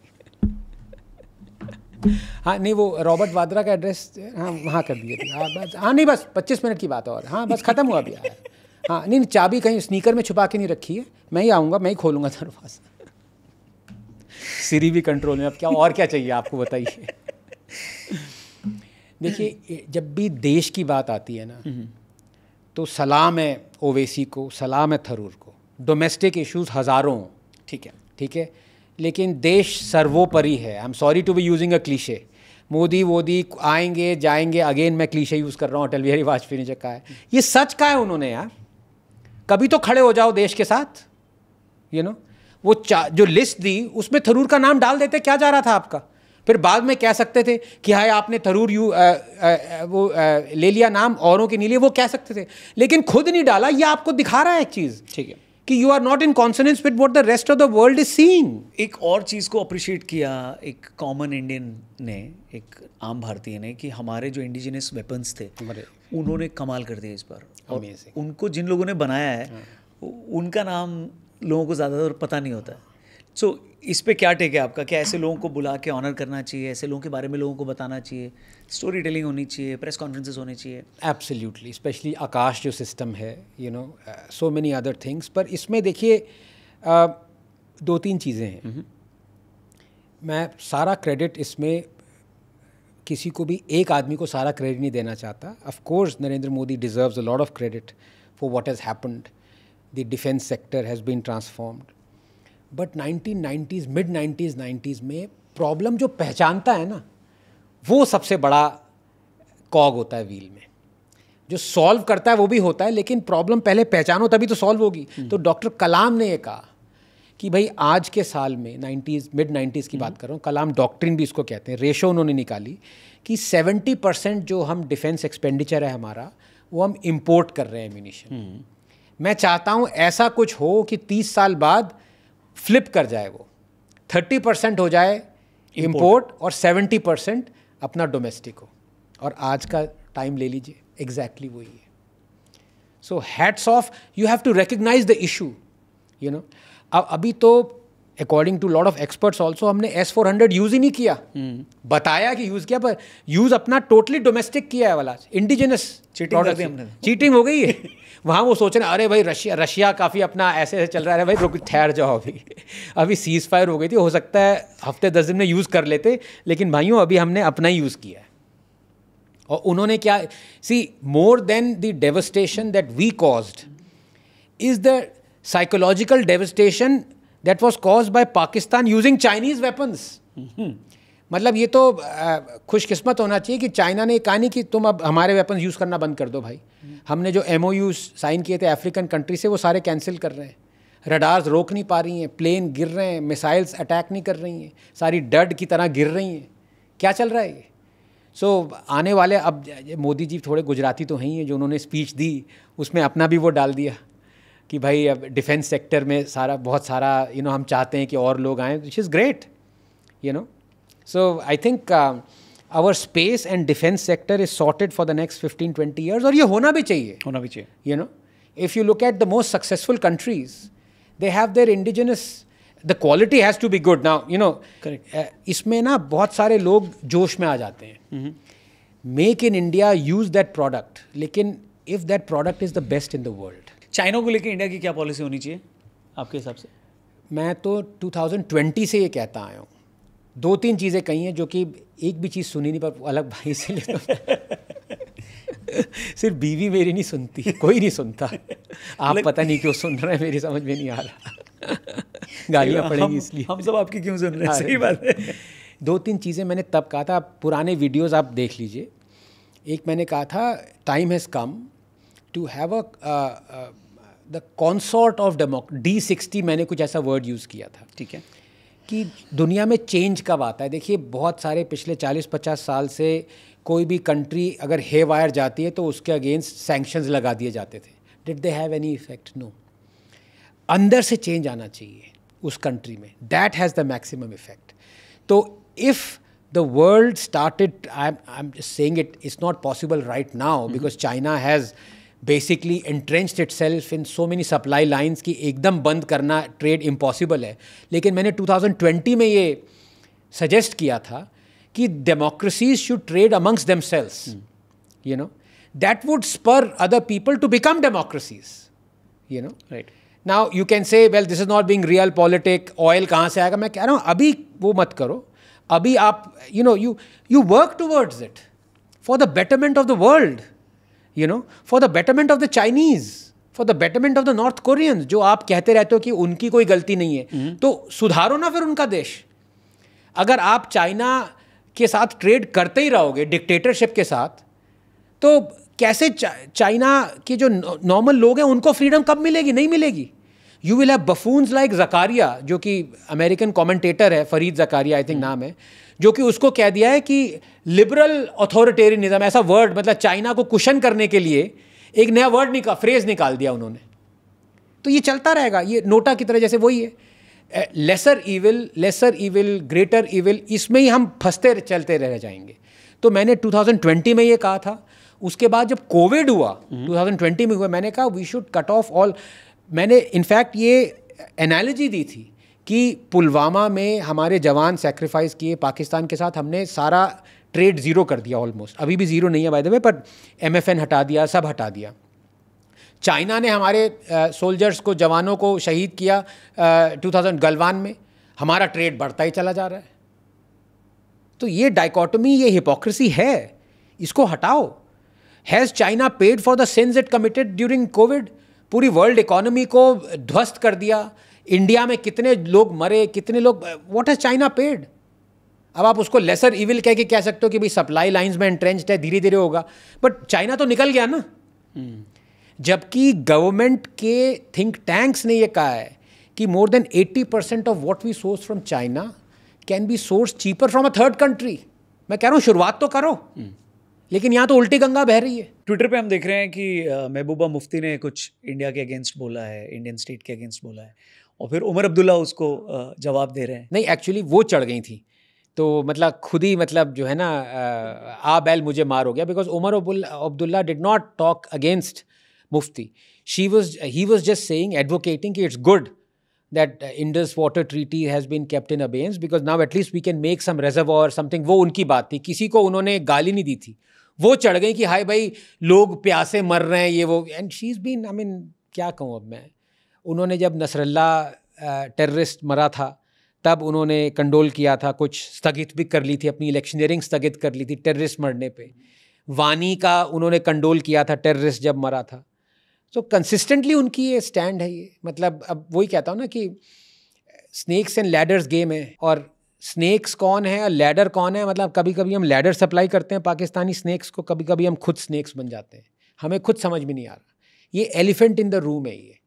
हाँ नहीं, वो रॉबर्ट वाड्रा का एड्रेस, हाँ वहाँ कर दिए। हाँ बस, हाँ नहीं बस 25 मिनट की बात और, हाँ बस ख़त्म हुआ अभी। हाँ नहीं, चाबी कहीं स्नीकर में छुपा के नहीं रखी है, मैं ही आऊँगा, मैं ही खोलूँगा दरवाज़ा। सीरी भी कंट्रोल में, अब क्या और क्या चाहिए आपको, बताइए। देखिए, जब भी देश की बात आती है ना, तो सलाम है ओवैसी को, सलाम है थरूर को, डोमेस्टिक इश्यूज हज़ारों, ठीक है, लेकिन देश सर्वोपरि है। I am sorry to be using a cliche, Modi आएंगे जाएंगे, अगेन मैं क्लीशे यूज़ कर रहा हूँ, अटल बिहारी वाजपेयी ने जो कहा है, ये सच कहा है उन्होंने यार। कभी तो खड़े हो जाओ देश के साथ, यू नो। वो जो लिस्ट दी उसमें थरूर का नाम डाल देते, क्या जा रहा था आपका? फिर बाद में कह सकते थे कि हाय आपने थरूर ले लिया नाम, औरों के नहीं लिए, वो कह सकते थे, लेकिन खुद नहीं डाला। ये आपको दिखा रहा है एक चीज़, ठीक है, कि you are not in consonance with what the rest of the world is seeing. एक और चीज़ को अप्रिशिएट किया एक कॉमन इंडियन ने, एक आम भारतीय ने, कि हमारे जो इंडिजिनस वेपन्स थे उन्होंने कमाल कर दिया इस बार। और उनको जिन लोगों ने बनाया है उनका नाम लोगों को ज़्यादातर पता नहीं होता है। सो इस पे क्या टेक है आपका? क्या ऐसे लोगों को बुला के ऑनर करना चाहिए? ऐसे लोगों के बारे में लोगों को बताना चाहिए? स्टोरी टेलिंग होनी चाहिए? प्रेस कॉन्फ्रेंसेस होने चाहिए? एब्सोल्युटली, स्पेशली आकाश जो सिस्टम है, you know, so many other things. पर इसमें देखिए 2-3 चीज़ें हैं। मैं सारा क्रेडिट इसमें किसी को भी, एक आदमी को सारा क्रेडिट नहीं देना चाहता। Of course Narendra Modi deserves a lot of credit for what has happened. The defence sector has been transformed, but 1990s, मिड 90s में प्रॉब्लम जो पहचानता है ना, वो सबसे बड़ा कॉग होता है व्हील में। जो सॉल्व करता है वो भी होता है, लेकिन प्रॉब्लम पहले पहचानो तभी तो सॉल्व होगी। तो डॉक्टर कलाम ने ये कहा कि भाई आज के साल में, 90s, मिड 90s की बात कर रहा हूँ, कलाम डॉक्ट्रिन भी इसको कहते हैं, रेशो उन्होंने निकाली कि 70% जो हम डिफेंस एक्सपेंडिचर है हमारा, वो हम इम्पोर्ट कर रहे हैं एम्यूनिशन। मैं चाहता हूँ ऐसा कुछ हो कि 30 साल बाद फ्लिप कर जाए, वो 30% हो जाए इम्पोर्ट और 70% अपना डोमेस्टिक हो। और आज का टाइम ले लीजिए, एग्जैक्टली वही है। So hats off, you have to recognise the issue, you know. अब अभी तो according to lot of experts also हमने S-400 यूज़ ही नहीं किया। बताया कि यूज़ किया, पर यूज़ अपना टोटली डोमेस्टिक किया है वाला, इंडिजिनस। चीटिंग हो गई है वहाँ। वो सोच रहे हैं अरे भाई रशिया काफ़ी अपना ऐसे चल रहा है, भाई रुक ठहर जाओ, अभी सीज़ फायर हो गई थी, हो सकता है हफ्ते 10 दिन में यूज़ कर लेते, लेकिन भाइयों अभी हमने अपना ही यूज़ किया है। और उन्होंने क्या, see more than the devastation that we caused is the psychological devastation that was caused by Pakistan using Chinese weapons. मतलब ये तो खुशकिस्मत होना चाहिए कि चाइना ने कहा नहीं कि तुम अब हमारे वेपन यूज़ करना बंद कर दो भाई। हमने जो MOU साइन किए थे अफ्रीकन कंट्री से, वो सारे कैंसिल कर रहे हैं। रडार्स रोक नहीं पा रही हैं, प्लेन गिर रहे हैं, मिसाइल्स अटैक नहीं कर रही हैं, सारी डड की तरह गिर रही हैं। क्या चल रहा है ये? सो आने वाले, अब मोदी जी थोड़े गुजराती तो हैं ही हैं, जो उन्होंने स्पीच दी उसमें अपना भी वो डाल दिया, कि भाई अब डिफेंस सेक्टर में बहुत सारा हम चाहते हैं कि और लोग आएँ, which is great, so I think our space and defence sector is sorted for the next 15-20 years, और ये होना भी चाहिए. If you look at the most successful countries, they have their indigenous, the quality has to be good. Now, इसमें ना बहुत सारे लोग जोश में आ जाते हैं. Make in India, use that product. लेकिन if that product is the best in the world. China को लेकर इंडिया की क्या पॉलिसी होनी चाहिए आपके हिसाब से? मैं तो 2020 से ये कहता आया हूँ. 2-3 चीज़ें कही हैं जो कि एक भी चीज़ सुनी नहीं, पर अलग भाई से लेता सिर्फ बीवी मेरी नहीं सुनती, कोई नहीं सुनता. आप पता नहीं क्यों सुन रहे हैं, मेरी समझ में नहीं आ रहा. गालियाँ पड़ेंगी इसलिए. हम सब आपकी क्यों सुन रहे हैं? सही बात है. 2-3 चीज़ें मैंने तब कहा था, आप पुराने वीडियोस आप देख लीजिए. एक मैंने कहा था, time has come to have the consort of D60, मैंने कुछ ऐसा वर्ड यूज़ किया था. ठीक है. कि दुनिया में चेंज कब आता है. देखिए, बहुत सारे पिछले 40-50 साल से कोई भी कंट्री अगर हे वायर जाती है तो उसके अगेंस्ट सैंक्शंस लगा दिए जाते थे. Did they have any effect? No. अंदर से चेंज आना चाहिए उस कंट्री में. That has the maximum effect. तो if the world started, I am just saying it's not possible right now because China has basically entrenched itself in so many supply lines कि एकदम बंद करना ट्रेड इम्पॉसिबल है. लेकिन मैंने 2020 में ये सजेस्ट किया था कि democracies should trade amongst themselves. That would spur other people to become democracies. Right. Now you can say well this is not being real politic, oil कहाँ से आएगा. मैं कह रहा हूँ अभी वो मत करो. अभी आप you work towards it for the betterment of the world, for the betterment of the Chinese, for the betterment of the North Koreans, जो आप कहते रहते हो कि उनकी कोई गलती नहीं है. तो सुधारो ना फिर उनका देश. अगर आप चाइना के साथ ट्रेड करते ही रहोगे डिक्टेटरशिप के साथ, तो कैसे चाइना के जो नॉर्मल लोग हैं उनको फ्रीडम कब मिलेगी? नहीं मिलेगी. You will have buffoons like Zakaria, जो कि अमेरिकन कमेंटेटर है, फरीद जकारिया आई थिंक नाम है, जो कि उसको कह दिया है कि लिबरल अथॉरिटेरियनिज्म, ऐसा वर्ड, मतलब चाइना को कुशन करने के लिए एक नया वर्ड फ्रेज निकाल दिया उन्होंने. तो ये चलता रहेगा, ये नोटा की तरह जैसे वही है. लेसर इविल, ग्रेटर इविल, इसमें ही हम फंसते चलते रह जाएंगे. तो मैंने 2020 में ये कहा था. उसके बाद जब कोविड हुआ 2020 में हुआ, मैंने कहा we should cut off all. मैंने इनफैक्ट ये एनालॉजी दी थी कि पुलवामा में हमारे जवान सेक्रीफाइस किए पाकिस्तान के साथ, हमने सारा ट्रेड ज़ीरो कर दिया ऑलमोस्ट. अभी भी ज़ीरो नहीं है बाय द वे, पर MFN हटा दिया, सब हटा दिया. चाइना ने हमारे सोल्जर्स को, जवानों को शहीद किया 2000 गलवान में. हमारा ट्रेड बढ़ता ही चला जा रहा है. तो ये डाइकोटमी, ये हिपोक्रेसी है, इसको हटाओ. Has China paid for the sins it committed during Covid? पूरी वर्ल्ड इकोनॉमी को ध्वस्त कर दिया. इंडिया में कितने लोग मरे, कितने लोग, व्हाट हैज़ चाइना पेड? अब आप उसको लेसर इविल कह के कह सकते हो कि भाई सप्लाई लाइंस में एंट्रेंच्ड है, धीरे धीरे होगा, बट चाइना तो निकल गया ना. जबकि गवर्नमेंट के थिंक टैंक्स ने ये कहा है कि more than 80% of what we source from China can be source cheaper from a third country. मैं कह रहा हूँ शुरुआत तो करो, लेकिन यहाँ तो उल्टी गंगा बह रही है. ट्विटर पे हम देख रहे हैं कि महबूबा मुफ्ती ने कुछ इंडिया के अगेंस्ट बोला है, इंडियन स्टेट के अगेंस्ट बोला है, और फिर उमर अब्दुल्ला उसको जवाब दे रहे हैं. नहीं, एक्चुअली वो चढ़ गई थी, तो मतलब खुद ही, मतलब जो है ना, आ बैल मुझे मार हो गया. Because Omar Abdullah did not talk against Mufti. He was just saying, advocating कि it's good that Indus water treaty has been kept in abeyance because now at least we can make some reservoir something. वो उनकी बात थी, किसी को उन्होंने गाली नहीं दी थी. वो चढ़ गई कि हाय भाई लोग प्यासे मर रहे हैं, ये वो. And she is been, I mean क्या कहूँ अब मैं. उन्होंने जब नसरल्ला टेररिस्ट मरा था तब उन्होंने कंडोल किया था, कुछ स्थगित भी कर ली थी, अपनी इलेक्शनियरिंग स्थगित कर ली थी टेररिस्ट मरने पे. वानी का उन्होंने कंडोल किया था टेररिस्ट जब मरा था. तो कंसिस्टेंटली उनकी ये स्टैंड है. ये मतलब अब वही कहता हूँ ना कि स्नेक्स एंड लैडर्स गेम है, और स्नेक्स कौन है और लैडर कौन है. मतलब कभी कभी हम लैडर सप्लाई करते हैं पाकिस्तानी स्नेक्स को, कभी कभी हम खुद स्नेक्स बन जाते हैं. हमें खुद समझ में नहीं आ रहा. ये एलिफेंट इन द रूम है. ये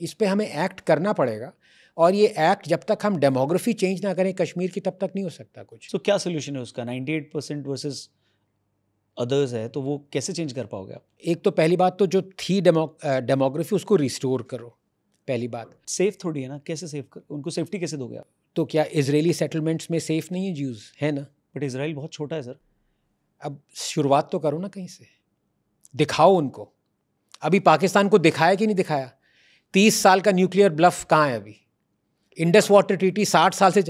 इस पे हमें एक्ट करना पड़ेगा, और ये एक्ट जब तक हम डेमोग्राफी चेंज ना करें कश्मीर की, तब तक नहीं हो सकता कुछ. तो क्या सोल्यूशन है उसका? 98% वर्सेस अदर्स है, तो वो कैसे चेंज कर पाओगे आप? एक तो पहली बात तो जो थी डेमोग्राफी, उसको रिस्टोर करो. पहली बात। सेफ थोड़ी है ना, कैसे सेफ कर, उनको सेफ्टी कैसे दोगे आप? तो क्या इजरायली सेटलमेंट्स में सेफ नहीं है ज्यूज़, है ना? बट इसराइल बहुत छोटा है सर। अब शुरुआत तो करो ना कहीं से, दिखाओ उनको। अभी पाकिस्तान को दिखाया कि नहीं दिखाया? 30 साल का न्यूक्लियर ब्लफ कहाँ है अभी? इंडस वाटर ट्रीटी 60 साल से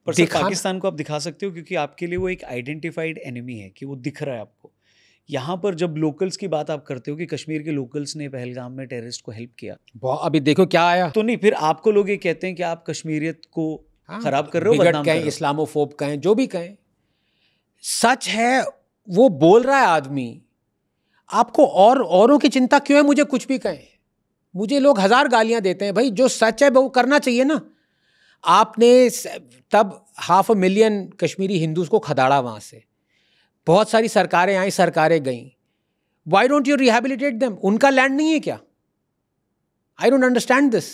पर सर पाकिस्तान को आप दिखा सकते हो क्योंकि आपके लिए वो एक आइडेंटिफाइड एनिमी है, कि वो दिख रहा है आपको। यहाँ पर जब लोकल्स की बात आप करते हो कि कश्मीर के लोकल्स ने पहलगाम में टेररिस्ट को हेल्प किया, अभी देखो क्या आया। तो नहीं, फिर आपको लोग ये कहते हैं कि आप कश्मीरियत को खराब कर रहे हो, बिगड़ कहें, इस्लामोफोब कहें, जो भी कहें, सच है वो बोल रहा है आदमी। आपको औरों की चिंता क्यों है? मुझे कुछ भी कहें, मुझे लोग 1000 गालियां देते हैं भाई, जो सच है वो करना चाहिए ना। आपने तब 500,000 कश्मीरी हिंदूज को खदाड़ा वहां से, बहुत सारी सरकारें आई, सरकारें गईं। Why don't you rehabilitate them? उनका लैंड नहीं है क्या? I don't understand this.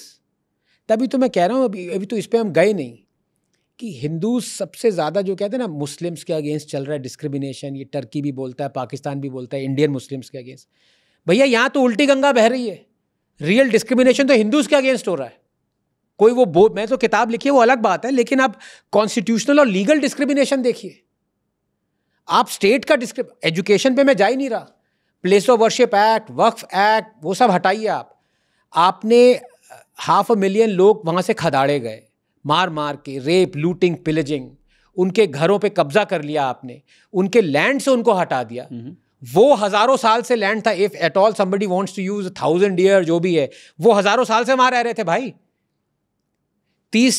तभी तो मैं कह रहा हूँ, अभी तो इस पर हम गए नहीं, कि हिंदू सबसे ज़्यादा जो कहते हैं ना मुस्लिम्स के अगेंस्ट चल रहा है डिस्क्रिमिनेशन। ये टर्की भी बोलता है, पाकिस्तान भी बोलता है इंडियन मुस्लिम्स के अगेंस्ट। भैया यहाँ तो उल्टी गंगा बह रही है। रियल डिस्क्रिमिनेशन तो हिंदूज के अगेंस्ट हो रहा है। कोई वो मैं तो किताब लिखी है वो अलग बात है, लेकिन आप कॉन्स्टिट्यूशनल और लीगल डिस्क्रिमिनेशन देखिए। आप स्टेट का एजुकेशन पे मैं जा ही नहीं रहा, place of worship act, Waqf act, वो सब हटाइए आप। आपने 500,000 लोग वहाँ से खदाड़े गए, मार मार के, रेप, लूटिंग, पिलेजिंग, उनके घरों पे कब्जा कर लिया आपने, उनके लैंड से उनको हटा दिया। वो हज़ारों साल से लैंड था। If at all somebody wants to use 1000 year, जो भी है, वो हज़ारों साल से वहाँ रह रहे थे भाई। 30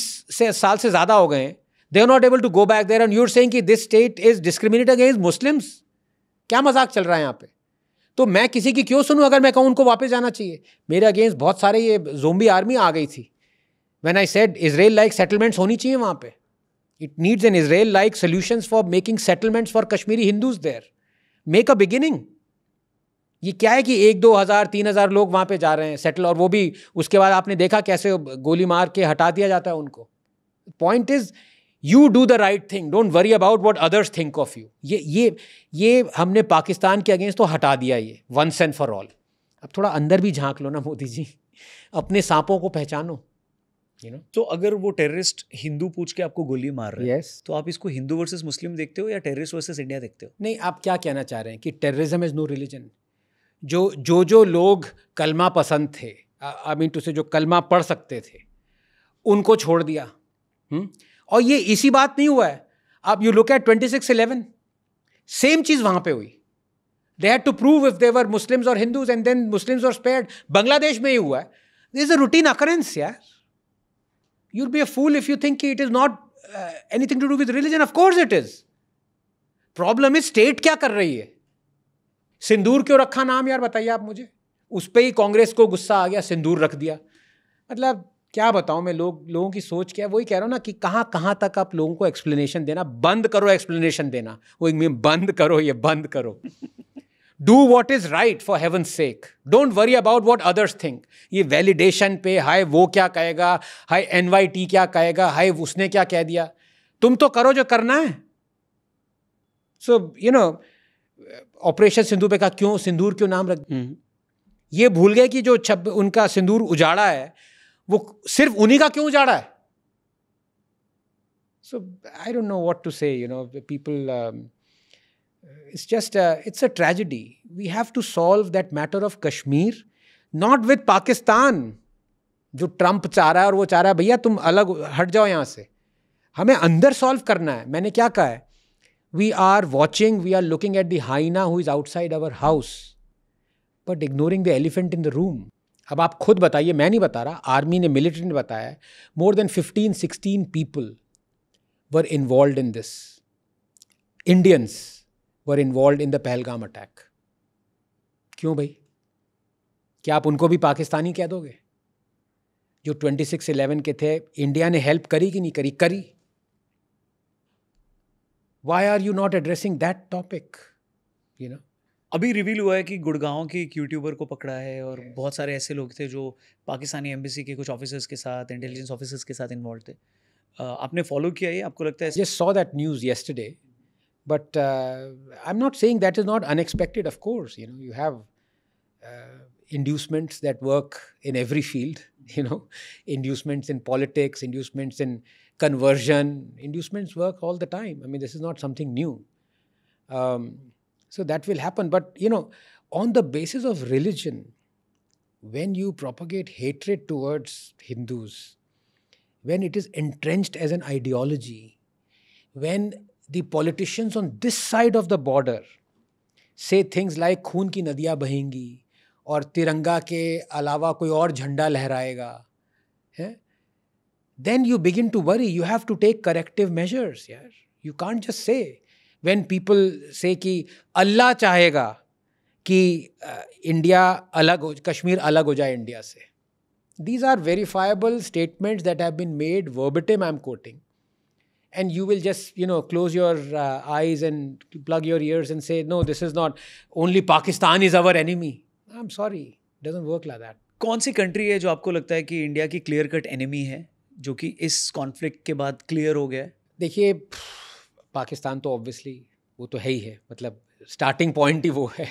साल से ज़्यादा हो गए। They are not able to go back there and you're saying कि this state is discriminating against Muslims? क्या मजाक चल रहा है यहाँ पे? तो मैं किसी की क्यों सुनूं अगर मैं कहूँ उनको वापस जाना चाहिए? मेरे अगेंस्ट बहुत सारे ये ज़ोंबी आर्मी आ गई थी। When I said Israel-like settlements होनी चाहिए वहाँ पे. It needs an Israel-like solutions for making settlements for Kashmiri Hindus there. Make a beginning. ये क्या है कि 1-2 हज़ार 3,000 लोग वहाँ पे जा रहे हैं सेटल, और वो भी उसके बाद आपने देखा कैसे गोली मार के हटा दिया जाता है उनको. Point is, You do the right thing. Don't worry about what others think of you. ये हमने पाकिस्तान के अगेंस्ट तो हटा दिया ये once and for all. अब थोड़ा अंदर भी झांक लो ना मोदी जी, अपने सांपों को पहचानो, you know. तो अगर वो टेररिस्ट हिंदू पूछ के आपको गोली मार रहे हैं, Yes. तो आप इसको हिंदू वर्सेस मुस्लिम देखते हो या टेररिस्ट वर्सेस इंडिया देखते हो? नहीं, आप क्या कहना चाह रहे हैं कि टेररिज्म इज नो रिलीजन? जो लोग कलमा पसंद थे, आई मीन टू से जो कलमा पढ़ सकते थे, उनको छोड़ दिया। और ये इसी बात नहीं हुआ है। अब यू लुक एट 26/11, सेम चीज वहां पे हुई। They had to prove if they were Muslims और Hindus and then Muslims were spared. Bangladesh में ही हुआ है। This is a routine occurrence यार। You will be a fool if you think it is not anything to do with religion. Of course it is. Problem is state क्या कर रही है। सिंदूर क्यों रखा नाम यार, बताइए आप मुझे। उस पर ही कांग्रेस को गुस्सा आ गया, सिंदूर रख दिया। मतलब क्या बताऊं मैं, लोगों की सोच क्या है। वही कह रहा हूं ना कि कहां तक आप लोगों को एक्सप्लेनेशन देना बंद करो। एक्सप्लेनेशन देना वो बंद करो, ये बंद करो। Do what is right for heaven sec. Don't worry about what others think. ये वैलिडेशन पे हाय वो क्या कहेगा, हाय NYT क्या कहेगा, हाय उसने क्या कह दिया। तुम तो करो जो करना है। सो यू नो, ऑपरेशन सिंदूर पे कहा क्यों सिंदूर क्यों नाम रख, ये भूल गए कि जो उनका सिंदूर उजाड़ा है वो सिर्फ उन्हीं का क्यों उजाड़ा है। So I don't know what to say, you know, people, it's just it's a tragedy. We have to solve that matter of Kashmir, not with Pakistan जो ट्रंप चाह रहा है। और वो चाह रहा है भैया तुम अलग हट जाओ यहाँ से, हमें अंदर सॉल्व करना है। मैंने क्या कहा है, we are watching, we are looking at the hyena who is outside our house but ignoring the elephant in the room. अब आप खुद बताइए, मैं नहीं बता रहा, आर्मी ने, मिलिट्री ने बताया है, more than 15-16 people were involve in this. Indians were involve in the Pahalgam attack. क्यों भाई, क्या आप उनको भी पाकिस्तानी कह दोगे? जो 26/11 के थे, इंडिया ने हेल्प करी कि नहीं करी? करी। Why are you not addressing that topic? You know? अभी रिवील हुआ है कि गुड़गांव के एक यूट्यूबर को पकड़ा है और बहुत सारे ऐसे लोग थे जो पाकिस्तानी एम्बेसी के कुछ ऑफिसर्स के साथ, इंटेलिजेंस ऑफिसर्स के साथ इन्वॉल्व थे। आपने फॉलो किया ये? आपको लगता है? Just saw that news yesterday, but I'm not saying that is not unexpected. Of course, you know, you have inducements that work in every field, inducements in politics, inducements in conversion, inducements work all the time. I mean, this is not something new. So that will happen. But, on the basis of religion, when you propagate hatred towards Hindus, when it is entrenched as an ideology, when the politicians on this side of the border say things like खून की नदियाँ बहेंगी और तिरंगा के अलावा कोई और झंडा लहराएगा, then you begin to worry. You have to take corrective measures. Yeah? You can't just say. When people say कि अल्लाह चाहेगा कि इंडिया अलग हो, कश्मीर अलग हो जाए इंडिया से. These are verifiable statements that have been made verbatim, I'm quoting. And you will just, close your eyes and plug your ears and say, no, this is not, only Pakistan is our enemy. I'm sorry, it doesn't work like that. कौन सी कंट्री है जो आपको लगता है कि इंडिया की क्लियर कट एनिमी है, जो कि इस कॉन्फ्लिक्ट के बाद क्लियर हो गया है? देखिए, पाकिस्तान तो ऑब्वियसली वो तो है ही है, मतलब स्टार्टिंग पॉइंट ही वो है.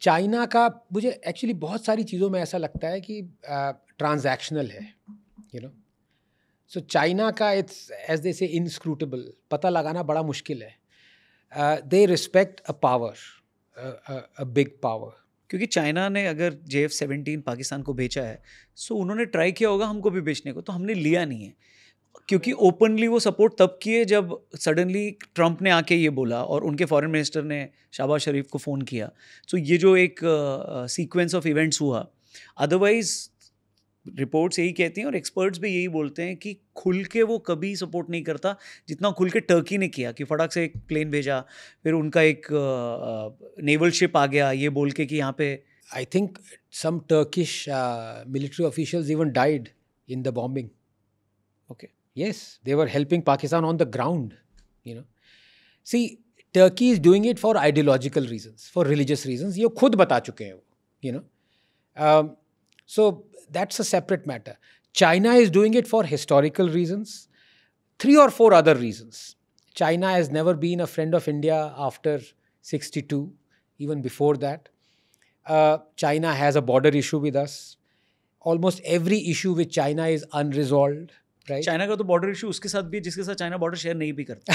चाइना का मुझे एक्चुअली बहुत सारी चीज़ों में ऐसा लगता है कि ट्रांजैक्शनल है, सो चाइना का इट्स एज दे से इनस्क्रूटेबल, पता लगाना बड़ा मुश्किल है. They respect a power, a big power. क्योंकि चाइना ने अगर JF-17 पाकिस्तान को बेचा है, सो उन्होंने ट्राई किया होगा हमको भी बेचने को, तो हमने लिया नहीं है. क्योंकि ओपनली वो सपोर्ट तब किए जब सडनली ट्रंप ने आके ये बोला और उनके फॉरेन मिनिस्टर ने शहबाज शरीफ को फ़ोन किया. सो ये जो एक सीक्वेंस ऑफ इवेंट्स हुआ, अदरवाइज रिपोर्ट्स यही कहती हैं और एक्सपर्ट्स भी यही बोलते हैं कि खुल के वो कभी सपोर्ट नहीं करता जितना खुल के टर्की ने किया, कि फटाक से एक प्लेन भेजा, फिर उनका एक नेवल शिप आ गया ये बोल के कि यहाँ पे. I think some Turkish military officials even died in the bombing. Okay. Yes, they were helping Pakistan on the ground, See, Turkey is doing it for ideological reasons, for religious reasons. ये खुद बता चुके हैं वो, So that's a separate matter. China is doing it for historical reasons, 3 or 4 other reasons. China has never been a friend of India after 62, even before that. China has a border issue with us. Almost every issue with China is unresolved. Right? China का तो बॉर्डर इशू उसके साथ भी है जिसके साथ चाइना बॉर्डर शेयर नहीं भी करता.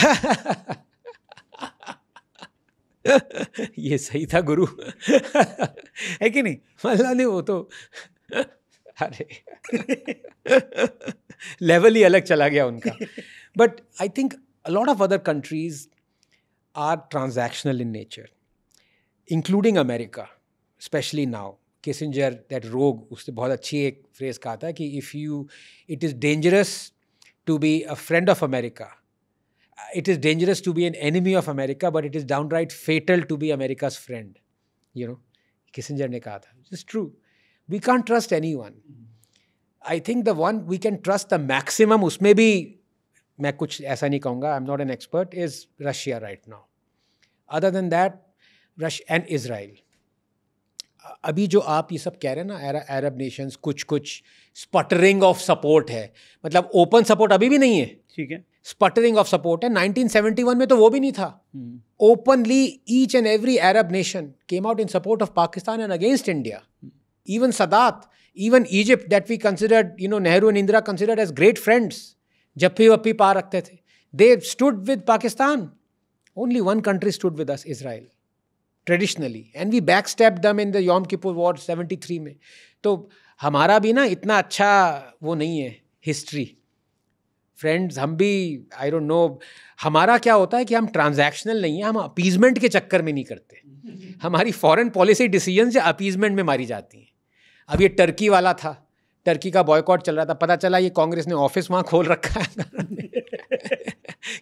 ये सही था गुरु. है कि नहीं? मतलब नहीं, वो तो अरे लेवल ही अलग चला गया उनका. But I think a lot of other countries are transactional in nature, including America, especially now. Kissinger, that rogue, उसने बहुत अच्छी एक फ्रेज कहा था कि it is dangerous to be a friend of America, it is dangerous to be an enemy of America, but it is downright fatal to be America's friend. Kissinger ने कहा था. It's true. We can't trust anyone. I think the one we can trust the maximum, उसमें भी मैं कुछ ऐसा नहीं कहूँगा, I am not an expert, is Russia right now. Other than that, Russia and Israel. अभी जो आप ये सब कह रहे हैं ना, अरब नेशंस, कुछ स्पटरिंग ऑफ सपोर्ट है, मतलब ओपन सपोर्ट अभी भी नहीं है. ठीक है. स्पटरिंग ऑफ सपोर्ट है. 1971 में तो वो भी नहीं था. Openly each and every Arab nation came out in support of Pakistan and against India. Even Sadat, even Egypt that we considered, Nehru and Indira considered as great friends, जप्पी वप्पी पा रखते थे, they stood with Pakistan. Only one country stood with us, Israel, traditionally, and we back step them in the Yom Kippur war 73 में. तो हमारा भी ना इतना अच्छा वो नहीं है हिस्ट्री. फ्रेंड्स, हम भी आई डोंट नो, हमारा क्या होता है कि हम ट्रांजैक्शनल नहीं है, हम अपीजमेंट के चक्कर में नहीं करते. हमारी फॉरेन पॉलिसी डिसीजन से अपीजमेंट में मारी जाती हैं. अब ये टर्की वाला था, टर्की का बॉयकॉट चल रहा था, पता चला ये कांग्रेस ने ऑफिस वहाँ खोल रखा है.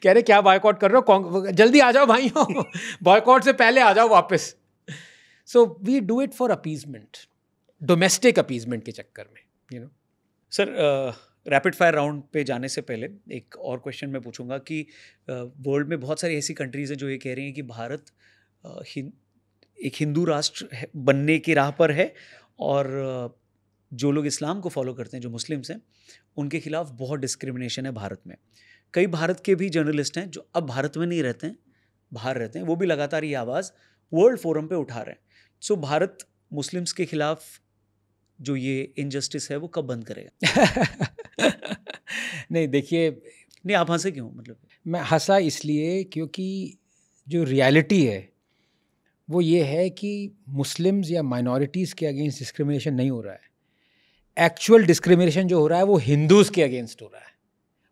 कह रहे क्या बॉयकॉट कर रहे हो, जल्दी आ जाओ भाइयों, बॉयकॉट से पहले आ जाओ वापस. So we do it for appeasement, domestic appeasement के चक्कर में. सर, रैपिड फायर राउंड पे जाने से पहले एक और क्वेश्चन मैं पूछूंगा कि वर्ल्ड में बहुत सारी ऐसी कंट्रीज़ हैं जो ये कह रही हैं कि भारत एक हिंदू राष्ट्र बनने की राह पर है, और जो लोग इस्लाम को फॉलो करते हैं, जो मुस्लिम्स हैं, उनके खिलाफ बहुत डिस्क्रिमिनेशन है भारत में. कई भारत के भी जर्नलिस्ट हैं जो अब भारत में नहीं रहते हैं, बाहर रहते हैं, वो भी लगातार ये आवाज़ वर्ल्ड फोरम पे उठा रहे हैं. सो भारत मुस्लिम्स के खिलाफ जो ये इनजस्टिस है वो कब बंद करेगा? नहीं देखिए, नहीं आप हंसे क्यों? मतलब मैं हंसा इसलिए क्योंकि जो रियलिटी है वो ये है कि मुस्लिम्स या माइनॉरिटीज़ के अगेंस्ट डिस्क्रिमिनेशन नहीं हो रहा है। एक्चुअल डिस्क्रिमिनेशन जो हो रहा है वो हिंदूज़ के अगेंस्ट हो रहा है।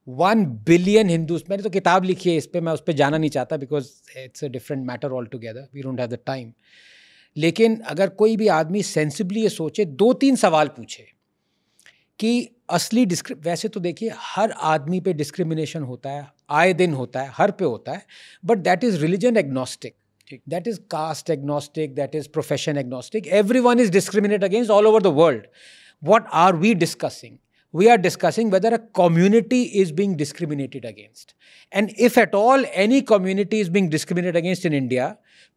1 बिलियन हिंदूज, मैंने तो किताब लिखी है इस पर, मैं उस पर जाना नहीं चाहता because it's a different matter all together, we don't have the time. लेकिन अगर कोई भी आदमी सेंसिबली ये सोचे, 2-3 सवाल पूछे कि असली वैसे तो देखिए हर आदमी पे डिस्क्रिमिनेशन होता है, आए दिन होता है, हर पे होता है, but that is religion agnostic, that is caste agnostic, that is profession agnostic. Everyone is discriminated against all over the world. What are we discussing? We are discussing whether a community is being discriminated against. And if at all any community is being discriminated against in India,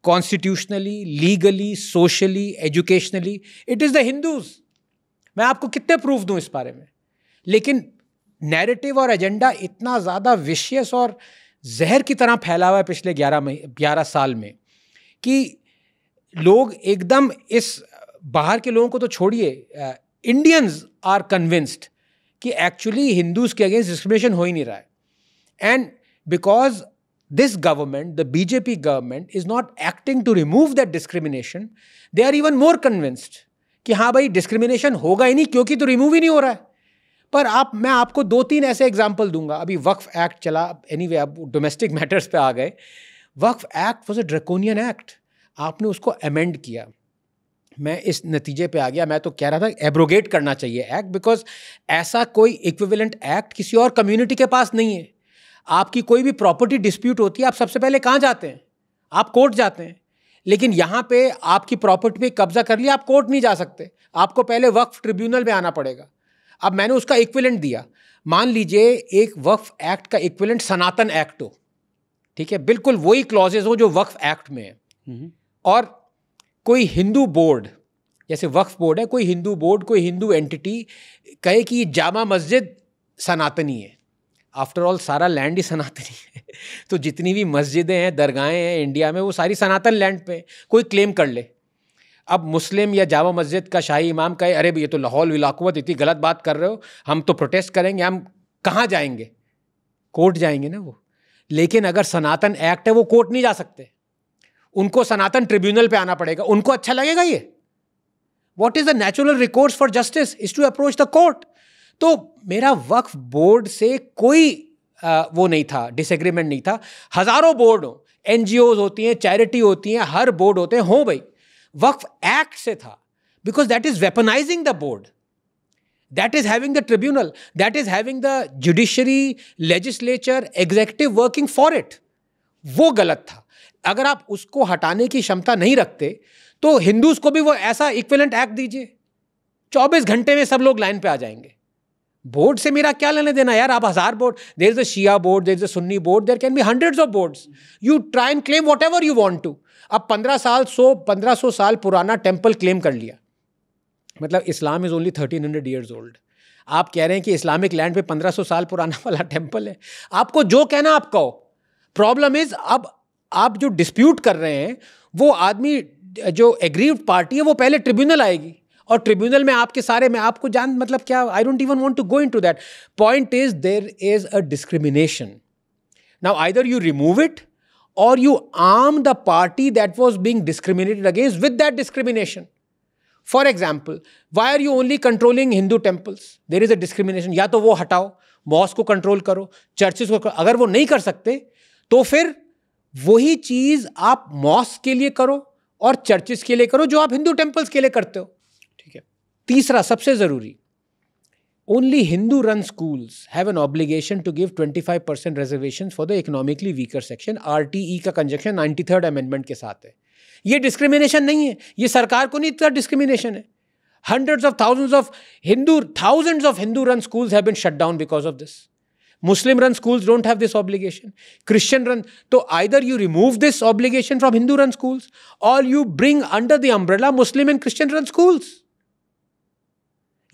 constitutionally, legally, socially, educationally, it is the Hindus. मैं आपको कितने प्रूफ दूं इस बारे में? लेकिन नैरेटिव और एजेंडा इतना ज़्यादा विशियस और जहर की तरह फैला हुआ है पिछले 11 साल में कि लोग एकदम, इस बाहर के लोगों को तो छोड़िए, इंडियंस आर कन्विंस्ड कि एक्चुअली हिंदूज के अगेंस्ट डिस्क्रिमिनेशन हो ही नहीं रहा है। And because this government, the BJP government, is not acting to remove that discrimination, they are even more convinced कि हाँ भाई डिस्क्रिमिनेशन होगा ही नहीं क्योंकि तो रिमूव ही नहीं हो रहा है। पर मैं आपको 2-3 ऐसे एग्जाम्पल दूंगा। अभी वक्फ एक्ट चला, एनीवे अब डोमेस्टिक मैटर्स पे आ गए। Waqf act was a draconian act, आपने उसको अमेंड किया। मैं इस नतीजे पे आ गया, मैं तो कह रहा था एब्रोगेट करना चाहिए एक्ट, बिकॉज ऐसा कोई इक्विवेलेंट एक्ट किसी और कम्युनिटी के पास नहीं है। आपकी कोई भी प्रॉपर्टी डिस्प्यूट होती है, आप सबसे पहले कहाँ जाते हैं? आप कोर्ट जाते हैं। लेकिन यहाँ पे आपकी प्रॉपर्टी पे कब्जा कर लिया, आप कोर्ट नहीं जा सकते, आपको पहले वक्फ ट्रिब्यूनल में आना पड़ेगा। अब मैंने उसका इक्विवेलेंट दिया, मान लीजिए एक वक्फ एक्ट का इक्विवेलेंट सनातन एक्ट हो, ठीक है, बिल्कुल वही क्लॉजेज हो जो वक्फ एक्ट में है, और कोई हिंदू बोर्ड, जैसे वक्फ बोर्ड है, कोई हिंदू बोर्ड, कोई हिंदू एंटिटी कहे कि जामा मस्जिद सनातनी है। आफ्टर ऑल सारा लैंड ही सनातनी है तो जितनी भी मस्जिदें हैं, दरगाहें हैं इंडिया में, वो सारी सनातन लैंड पे, कोई क्लेम कर ले। अब मुस्लिम या जामा मस्जिद का शाही इमाम कहे अरे ये तो लाहौल विलाकुवत, इतनी गलत बात कर रहे हो, हम तो प्रोटेस्ट करेंगे, हम कहाँ जाएंगे? कोर्ट जाएंगे ना वो। लेकिन अगर सनातन एक्ट है, वो कोर्ट नहीं जा सकते, उनको सनातन ट्रिब्यूनल पे आना पड़ेगा। उनको अच्छा लगेगा ये? What is the natural recourse for justice is to approach the court. तो मेरा वक्फ बोर्ड से कोई वो नहीं था, डिसएग्रीमेंट नहीं था। हजारों बोर्ड हो, एनजीओज होती हैं, चैरिटी होती हैं, हर बोर्ड होते हैं, हो भाई, वक्फ एक्ट से था, because that is weaponising the board, that is having the tribunal, that is having the judiciary, legislature, executive working for it. वो गलत था। अगर आप उसको हटाने की क्षमता नहीं रखते तो हिंदूज को भी वो ऐसा इक्विवेलेंट एक्ट दीजिए, 24 घंटे में सब लोग लाइन पे आ जाएंगे। बोर्ड से मेरा क्या लेने देना यार? आप 1000 board, there is a Shia board, there is a Sunni board, there can be hundreds of boards, you try and claim whatever you want to. अब 1500 साल पुराना टेम्पल क्लेम कर लिया, मतलब Islam is only 1300 years old. आप कह रहे हैं कि इस्लामिक लैंड पे 1500 साल पुराना वाला टेम्पल है। आपको जो कहना आप कहो। प्रॉब्लम इज, अब आप जो डिस्प्यूट कर रहे हैं, वो आदमी जो एग्रीव्ड पार्टी है वो पहले ट्रिब्यूनल आएगी, और ट्रिब्यूनल में आपके सारे, मैं आपको जान मतलब क्या, I don't even want to go into that. Point is there is a discrimination. Now either you remove it or you arm the party that was being discriminated against with that discrimination. For example, why are you only controlling Hindu temples? There is a discrimination. या तो वो हटाओ, मॉस्क को कंट्रोल करो, चर्चेस को, अगर वो नहीं कर सकते तो फिर वही चीज आप मॉस्क के लिए करो और चर्चेस के लिए करो जो आप हिंदू टेम्पल्स के लिए करते हो, ठीक है। तीसरा सबसे जरूरी, only Hindu-run schools have an obligation to give 25% reservations for the economically weaker section. RTE का कंजक्शन 93rd अमेंडमेंट के साथ है। ये डिस्क्रिमिनेशन नहीं है, ये सरकार को नहीं, इतना डिस्क्रिमिनेशन है। Hundreds of thousands of Hindu-run schools have been shut down because of this. Muslim-run schools don't have this obligation. Christian-run, so either you remove this obligation from Hindu-run schools or you bring under the umbrella Muslim and Christian-run schools.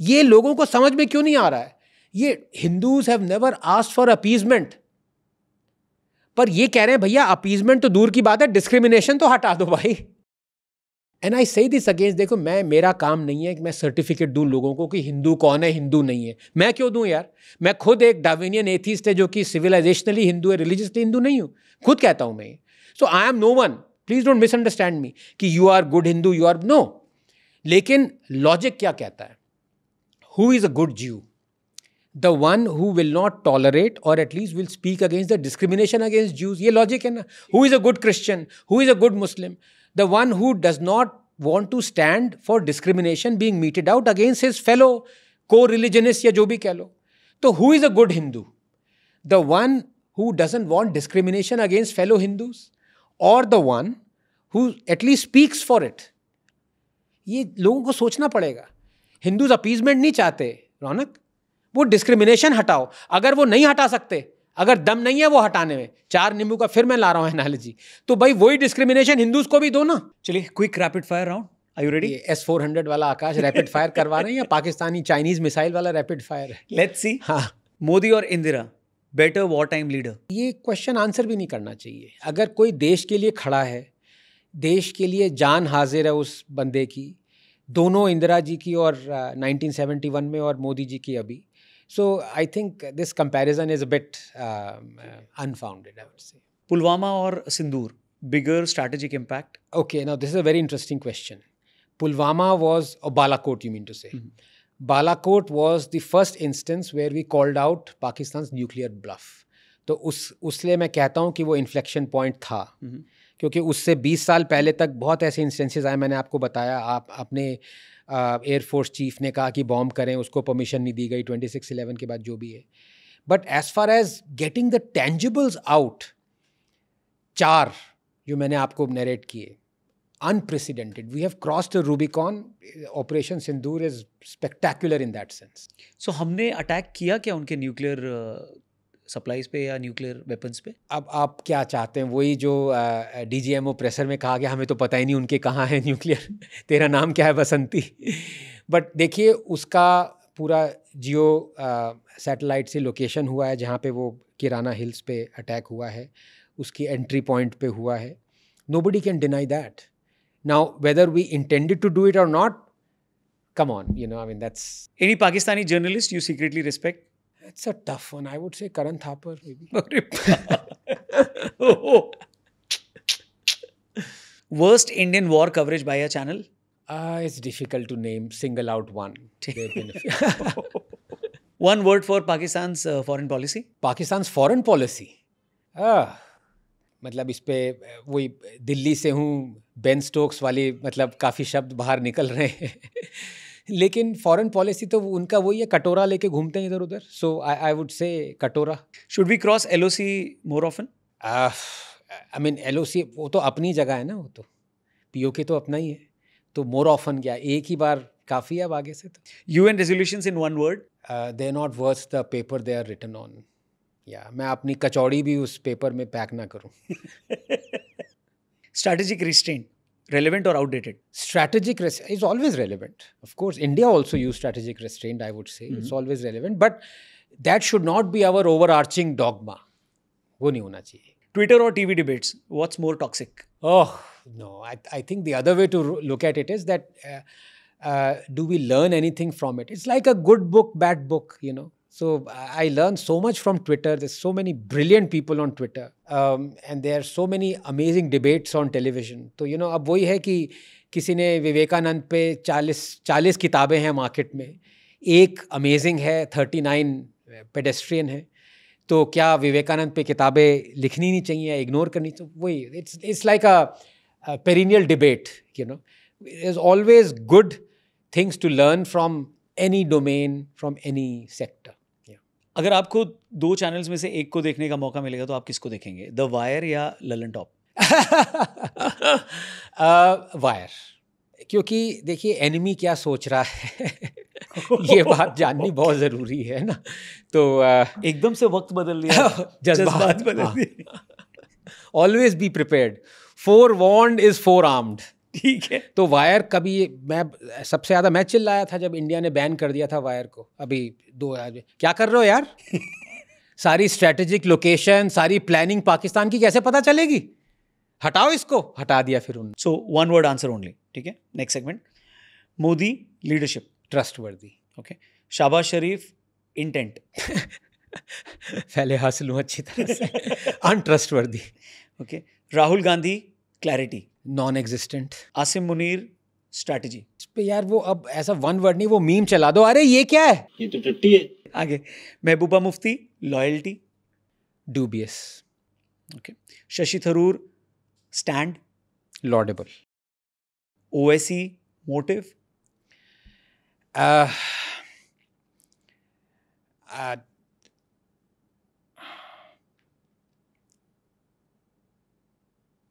ये लोगों को समझ में क्यों नहीं आ रहा है? ये Hindus have never asked for appeasement, पर ये कह रहे हैं भैया अपीजमेंट तो दूर की बात है, डिस्क्रिमिनेशन तो हटा दो भाई। एंड आई से दिस अगेंस्ट, देखो मेरा काम नहीं है कि मैं सर्टिफिकेट दूं लोगों को कि हिंदू कौन है हिंदू नहीं है। मैं क्यों दूं यार, मैं खुद एक डार्विनियन एथिस्ट है जो कि सिविलाइजेशनली हिंदू है, रिलीजियसली हिंदू नहीं हूं, खुद कहता हूं मैं। So I am no one, please don't misunderstand me कि you are good Hindu, you are no. लेकिन लॉजिक क्या कहता है? Who is a good Jew? The one who will not tolerate और at least will speak against the discrimination against Jews. ये लॉजिक है ना। Who is a good Christian? Who is a good Muslim? The one who does not want to stand for discrimination being meted out against his fellow co-religionists या जो भी कह लो। तो who is a good Hindu? The one who doesn't want discrimination against fellow Hindus or the one who at least speaks for it? ये लोगों को सोचना पड़ेगा। हिंदूज अपीजमेंट नहीं चाहते रौनक, वो डिस्क्रिमिनेशन हटाओ। अगर वो नहीं हटा सकते, अगर दम नहीं है वो हटाने में, 4 नींबू का फिर मैं ला रहा हूं एनालॉजी, तो भाई वही डिस्क्रिमिनेशन हिंदूज को भी दो ना। चलिए quick rapid fire round, are you ready? S-400 वाला आकाश रैपिड फायर करवा रहे हैं या पाकिस्तानी चाइनीज मिसाइल वाला रैपिड फायर है? Let's see. हाँ, मोदी और Indira better war time leader? ये क्वेश्चन आंसर भी नहीं करना चाहिए। अगर कोई देश के लिए खड़ा है, देश के लिए जान हाजिर है उस बंदे की, दोनों इंदिरा जी की और 1971 में और मोदी जी की अभी, so I think this comparison is a bit unfounded, I would say. Pulwama और सिंदूर, bigger strategic impact? Okay, now this is a very interesting question. Pulwama was, or Balakot you mean to say. Balakot was the first instance where we called out Pakistan's nuclear bluff. तो उसलिए मैं कहता हूँ कि वो इन्फ्लेक्शन पॉइंट था, क्योंकि उससे 20 साल पहले तक बहुत ऐसे इंस्टेंसेस आए। मैंने आपको बताया, आपने एयरफोर्स चीफ ने कहा कि बॉम्ब करें, उसको परमिशन नहीं दी गई 26/11 के बाद, जो भी है। But as far as getting the tangibles out, 4 जो मैंने आपको नरेट किए, unprecedented. We have crossed a Rubicon. Operation Sindoor is spectacular in that sense. So हमने अटैक किया क्या उनके न्यूक्लियर सप्लाईज पे या न्यूक्लियर वेपन्स पे? अब आप क्या चाहते हैं? वही जो DGMO प्रेशर में कहा गया, हमें तो पता ही नहीं उनके कहाँ है न्यूक्लियर। तेरा नाम क्या है बसंती? बट देखिए, उसका पूरा जियो सैटेलाइट से लोकेशन हुआ है जहाँ पे वो किराना हिल्स पे अटैक हुआ है, उसकी एंट्री पॉइंट पे हुआ है। Nobody can deny that. Now, whether we intended to do it or not, come on, I mean, that's... Any Pakistani journalist you secretly respect? It's a tough one. I would say Karan Thapar, maybe. Worst Indian war coverage by a channel? It's difficult to name, single out one. One word for Pakistan's foreign policy? Pakistan's foreign policy? मतलब इस पे वही दिल्ली से हूँ, बेन स्टोक्स वाली, मतलब काफ़ी शब्द बाहर निकल रहे हैं। लेकिन फॉरेन पॉलिसी तो उनका वही है, कटोरा लेके घूमते हैं इधर उधर। सो आई वुड से कटोरा। Should we cross LOC more often? I mean LOC वो तो अपनी जगह है ना, वो तो POK तो अपना ही है, तो मोर ऑफन क्या, एक ही बार काफ़ी है अब आगे से। तो UN resolutions in one word? They are not worth the paper they are written on. या मैं अपनी कचौड़ी भी उस पेपर में पैक ना करूं। Strategic restraint, relevant or outdated? Strategic restraint is always relevant. Of course, India also use strategic restraint, I would say. It's always relevant. But that should not be our overarching dogma. वो नहीं होना चाहिए। Twitter or TV debates, what's more toxic? Oh, no. I think the other way to look at it is that do we learn anything from it? It's like a good book, bad book, So I learned so much from Twitter. There's so many brilliant people on Twitter. And there are so many amazing debates on television. तो अब वही है कि किसी ने विवेकानंद पे 40 किताबें हैं मार्केट में, एक अमेजिंग है, 39 पेडेस्ट्रियन है। तो क्या विवेकानंद पे किताबें लिखनी नहीं चाहिए, इग्नोर करनी? तो वही, it's like a perennial debate, There's always good things to learn from any domain, from any sector. अगर आपको 2 चैनल्स में से एक को देखने का मौका मिलेगा तो आप किसको देखेंगे, द वायर या ललन टॉप? वायर, क्योंकि देखिए एनिमी क्या सोच रहा है ये बात जाननी बहुत ज़रूरी है ना। तो एकदम से वक्त बदल लिया, जज्बात बदल दिए। Always be prepared, forewarned is forearmed. ठीक है। तो वायर कभी, मैं सबसे ज़्यादा मैं चिल्लाया था जब इंडिया ने बैन कर दिया था वायर को। अभी क्या कर रहे हो यार? सारी स्ट्रेटेजिक लोकेशन, सारी प्लानिंग पाकिस्तान की कैसे पता चलेगी? हटाओ इसको। हटा दिया फिर उन्होंने। सो one word answer only. ठीक है, next segment, Modi leadership, trustworthy. Okay, Shahbaz Sharif intent, पहले हंस लूँ अच्छी तरह से। Untrustworthy. Okay, Rahul Gandhi clarity, non existent. Asim Munir strategy. इस पे यार वो अब ऐसा वन वर्ड नहीं, वो मीम चला दो, अरे ये क्या है, ये तो टट्टी है। आगे, Mehbooba Mufti loyalty, dubious. Okay, Shashi Tharoor stand, laudable. Owaisi motive,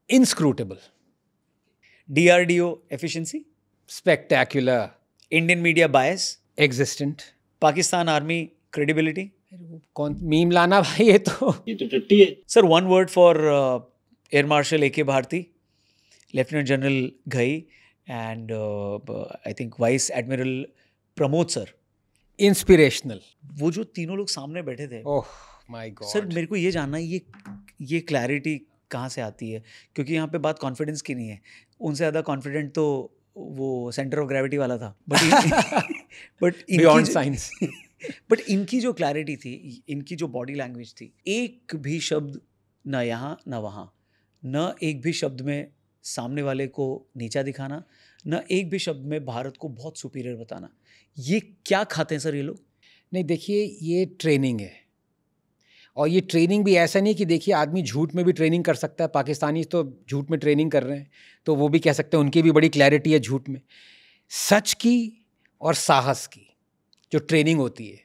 inscrutable. DRDO efficiency, spectacular. Indian media bias, existent. Pakistan army credibility. कौन मीम लाना भाई, ये तो टट्टी है। Sir, one word for air marshal AK Bharti, lieutenant general Ghai and I think vice admiral Pramod sir. Inspirational. वो जो तीनों लोग सामने बैठे थे, ओह माय गॉड। सर मेरे को ये जानना है ये क्लैरिटी कहाँ से आती है, क्योंकि यहाँ पे बात कॉन्फिडेंस की नहीं है। उनसे ज़्यादा कॉन्फिडेंट तो वो सेंटर ऑफ ग्रेविटी वाला था, बट बियॉन्ड साइंस। बट इनकी जो क्लैरिटी थी, इनकी जो बॉडी लैंग्वेज थी, एक भी शब्द ना यहाँ ना वहाँ, न एक भी शब्द में सामने वाले को नीचा दिखाना, न एक भी शब्द में भारत को बहुत सुपीरियर बताना। ये क्या खाते हैं सर ये लोग? नहीं देखिए, ये ट्रेनिंग है, और ये ट्रेनिंग भी ऐसा नहीं कि देखिए आदमी झूठ में भी ट्रेनिंग कर सकता है। पाकिस्तानी तो झूठ में ट्रेनिंग कर रहे हैं, तो वो भी कह सकते हैं उनकी भी बड़ी क्लैरिटी है झूठ में। सच की और साहस की जो ट्रेनिंग होती है,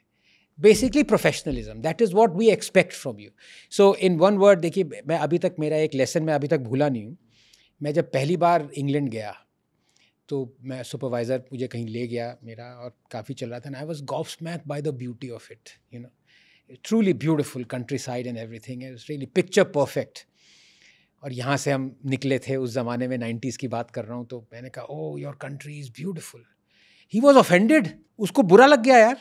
basically professionalism, that is what we expect from you. So in one word, देखिए मैं अभी तक, मेरा एक लेसन मैं अभी तक भूला नहीं हूँ। मैं जब पहली बार इंग्लैंड गया तो मैं सुपरवाइज़र मुझे कहीं ले गया मेरा, और काफ़ी चल रहा था, and I was gobsmacked by the beauty of it, you know, truly beautiful countryside and everything. It was really picture perfect. और यहाँ से हम निकले थे उस ज़माने में, 90s की बात कर रहा हूँ, तो मैंने कहा oh your country is beautiful. He was offended, उसको बुरा लग गया यार,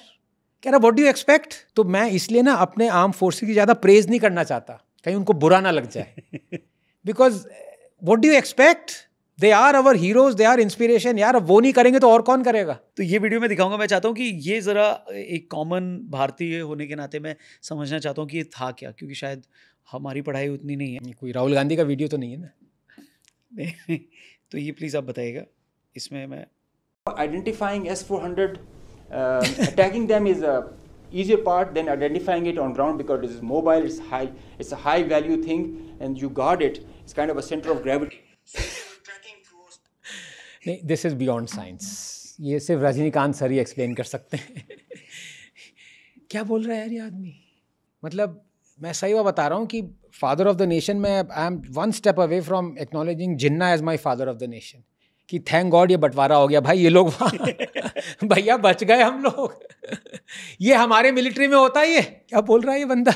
कह रहा व्हाट डू यू एक्सपेक्ट। तो मैं इसलिए ना अपने आर्म फोर्सेस की ज़्यादा प्रेज नहीं करना चाहता, कहीं उनको बुरा ना लग जाए, because what do you expect, they are our heroes, they are inspiration यार। अब वो नहीं करेंगे तो और कौन करेगा। तो ये वीडियो में दिखाऊंगा। मैं चाहता हूँ कि ये ज़रा एक कॉमन भारतीय होने के नाते मैं समझना चाहता हूँ कि ये था क्या, क्योंकि शायद हमारी पढ़ाई उतनी नहीं है। कोई राहुल गांधी का वीडियो तो नहीं है ना? तो ये प्लीज़ आप बताइएगा। इसमें मैं Identifying S-400, attacking them is a easier part than identifying it on ground, because it is mobile, it's a high value thing, and you guard it. It's kind of a center of gravity. नहीं, दिस इज़ बियॉन्ड साइंस, ये सिर्फ रजनीकांत सर ही एक्सप्लेन कर सकते हैं। क्या बोल रहा है यार ये आदमी, मतलब मैं सही बात बता रहा हूँ कि फादर ऑफ द नेशन में I am one step away from acknowledging Jinnah as my father of the nation, कि थैंक गॉड ये बंटवारा हो गया भाई, ये लोग वहाँ भैया बच गए हम लोग। ये हमारे मिलिट्री में होता ही है। क्या बोल रहा है ये बंदा?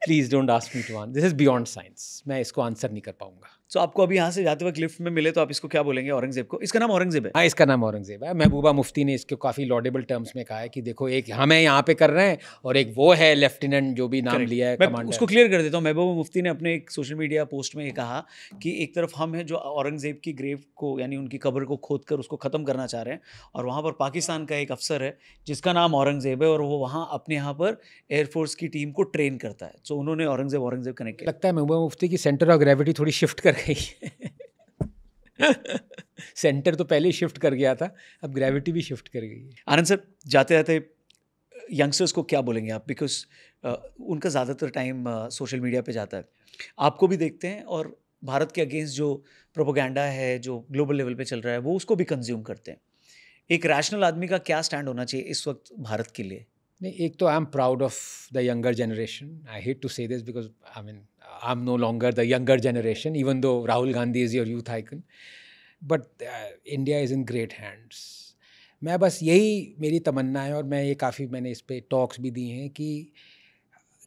Please don't ask me to answer, this is beyond science, मैं इसको आंसर नहीं कर पाऊंगा। तो आपको अभी यहाँ से जाते वक्त लिफ्ट में मिले तो आप इसको क्या बोलेंगे औरंगजेब को? इसका नाम औरंगजेब है। हाँ, इसका नाम औरंगजेब है। महबूबा मुफ्ती ने इसको काफ़ी लॉडेबल टर्म्स में कहा है कि देखो, एक हमें यहाँ पे कर रहे हैं और एक वो है लेफ्टिनेंट जो भी नाम लिया है मैं कमांडर। उसको क्लियर कर देता हूँ। महबूबा मुफ्ती ने अपने एक सोशल मीडिया पोस्ट में ये कहा कि एक तरफ हम हैं जो औरंगजेब की ग्रेव को, यानी उनकी कब्र को खोद कर उसको ख़त्म करना चाह रहे हैं, और वहाँ पर पाकिस्तान का एक अफसर है जिसका नाम औरंगजेब है, और वो वहाँ अपने यहाँ पर एयरफोर्स की टीम को ट्रेन करता है। तो उन्होंने औरंगजेब कनेक्ट किया। लगता है महबूबा मुफ्ती की सेंटर ऑफ ग्रेविटी थोड़ी शिफ्ट कर गई है। सेंटर तो पहले ही शिफ्ट कर गया था, अब ग्रेविटी भी शिफ्ट कर गई है। आनंद सर, जाते जाते यंगस्टर्स को क्या बोलेंगे आप? बिकॉज उनका ज़्यादातर टाइम सोशल मीडिया पे जाता है, आपको भी देखते हैं, और भारत के अगेंस्ट जो प्रोपोगेंडा है जो ग्लोबल लेवल पे चल रहा है वो उसको भी कंज्यूम करते हैं। एक रैशनल आदमी का क्या स्टैंड होना चाहिए इस वक्त भारत के लिए? नहीं, एक तो I am proud of the younger generation. I hate to say this because I am no longer the younger generation, even though Rahul Gandhi is your youth icon, but India is in great hands. मैं बस यही मेरी तमन्ना है, और मैं ये काफ़ी मैंने इस पे टॉक्स भी दी हैं कि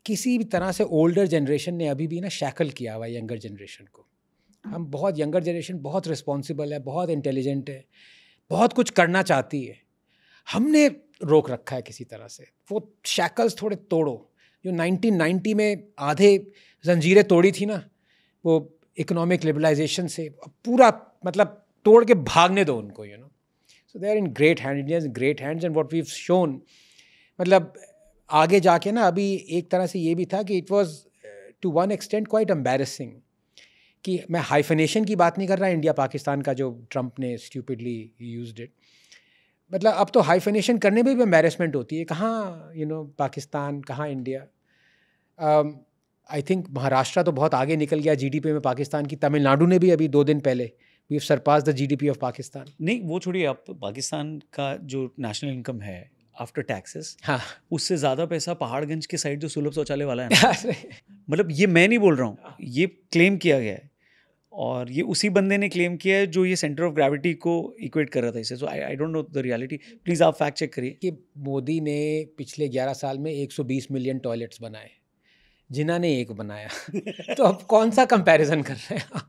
किसी भी तरह से ओल्डर जनरेशन ने अभी भी ना शैकल किया हुआ यंगर जनरेशन को। हम बहुत, यंगर जनरेशन बहुत रिस्पॉन्सिबल है, बहुत इंटेलिजेंट है, बहुत कुछ करना चाहती है, हमने रोक रखा है किसी तरह से। वो शैकल्स थोड़े तोड़ो, जो 1990 में आधे जंजीरें तोड़ी थी ना, वो इकोनॉमिक लिबरलाइजेशन से पूरा, मतलब तोड़ के भागने दो उनको, you know. So they are in great hand, India is great hands. And what we have shown, मतलब आगे जाके ना अभी एक तरह से ये भी था कि it was to one extent quite embarrassing, कि मैं हाइफनेशन की बात नहीं कर रहा इंडिया पाकिस्तान का जो ट्रम्प ने स्टूपिडली यूज्ड इट. मतलब अब तो हाइफनेशन करने में भी एम्बैरेसमेंट होती है. कहाँ यू नो पाकिस्तान, कहाँ इंडिया. आई थिंक महाराष्ट्र तो बहुत आगे निकल गया जीडीपी में पाकिस्तान की. तमिलनाडु ने भी अभी 2 दिन पहले we have surpassed the GDP of Pakistan. नहीं वो छोड़िए, आप पाकिस्तान का जो नेशनल इनकम है आफ्टर टैक्सेस, हाँ. उससे ज़्यादा पैसा पहाड़गंज के साइड जो सुलभ शौचालय वाला है ना, मतलब ये मैं नहीं बोल रहा हूँ, ये क्लेम किया गया है और ये उसी बंदे ने क्लेम किया है जो ये सेंटर ऑफ ग्रेविटी को इक्वेट कर रहा था इसे. So I don't know the reality, please आप फैक्ट चेक करिए. कि मोदी ने पिछले 11 साल में 120 मिलियन टॉयलेट्स बनाए, जिन्ना ने एक बनाया. तो अब कौन सा कंपैरिजन कर रहे हैं आप,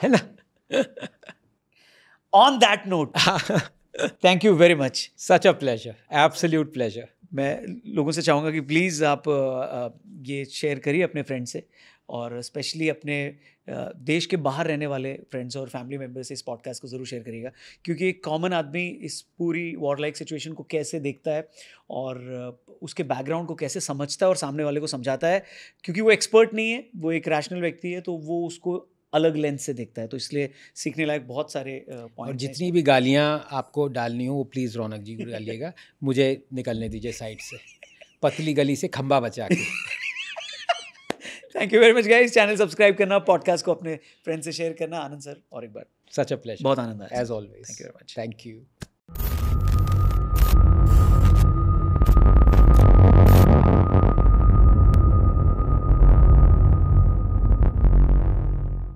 है ना. On that note, thank you very much. Such a pleasure, absolute pleasure. मैं लोगों से चाहूँगा कि प्लीज़ आप ये शेयर करिए अपने फ्रेंड से, और स्पेशली अपने देश के बाहर रहने वाले फ्रेंड्स और फैमिली मेम्बर्स से इस पॉडकास्ट को ज़रूर शेयर करिएगा, क्योंकि एक कॉमन आदमी इस पूरी वॉर लाइक सिचुएशन को कैसे देखता है और उसके बैकग्राउंड को कैसे समझता है और सामने वाले को समझाता है, क्योंकि वो एक्सपर्ट नहीं है, वो एक रैशनल व्यक्ति है, तो वो उसको अलग लेंस से देखता है. तो इसलिए सीखने लायक बहुत सारे पॉइंट. और जितनी भी गालियाँ आपको डालनी हो वो प्लीज़ रौनक जी को डालिएगा, मुझे निकलने दीजिए साइड से, पतली गली से खंबा बचा के. Thank you very much guys. Channel subscribe करना, पॉडकास्ट को अपने फ्रेंड से शेयर करना. आनंद सर, और एक बार सच अ प्लेजर, बहुत आनंद आया. As always. Thank you very much. Thank you.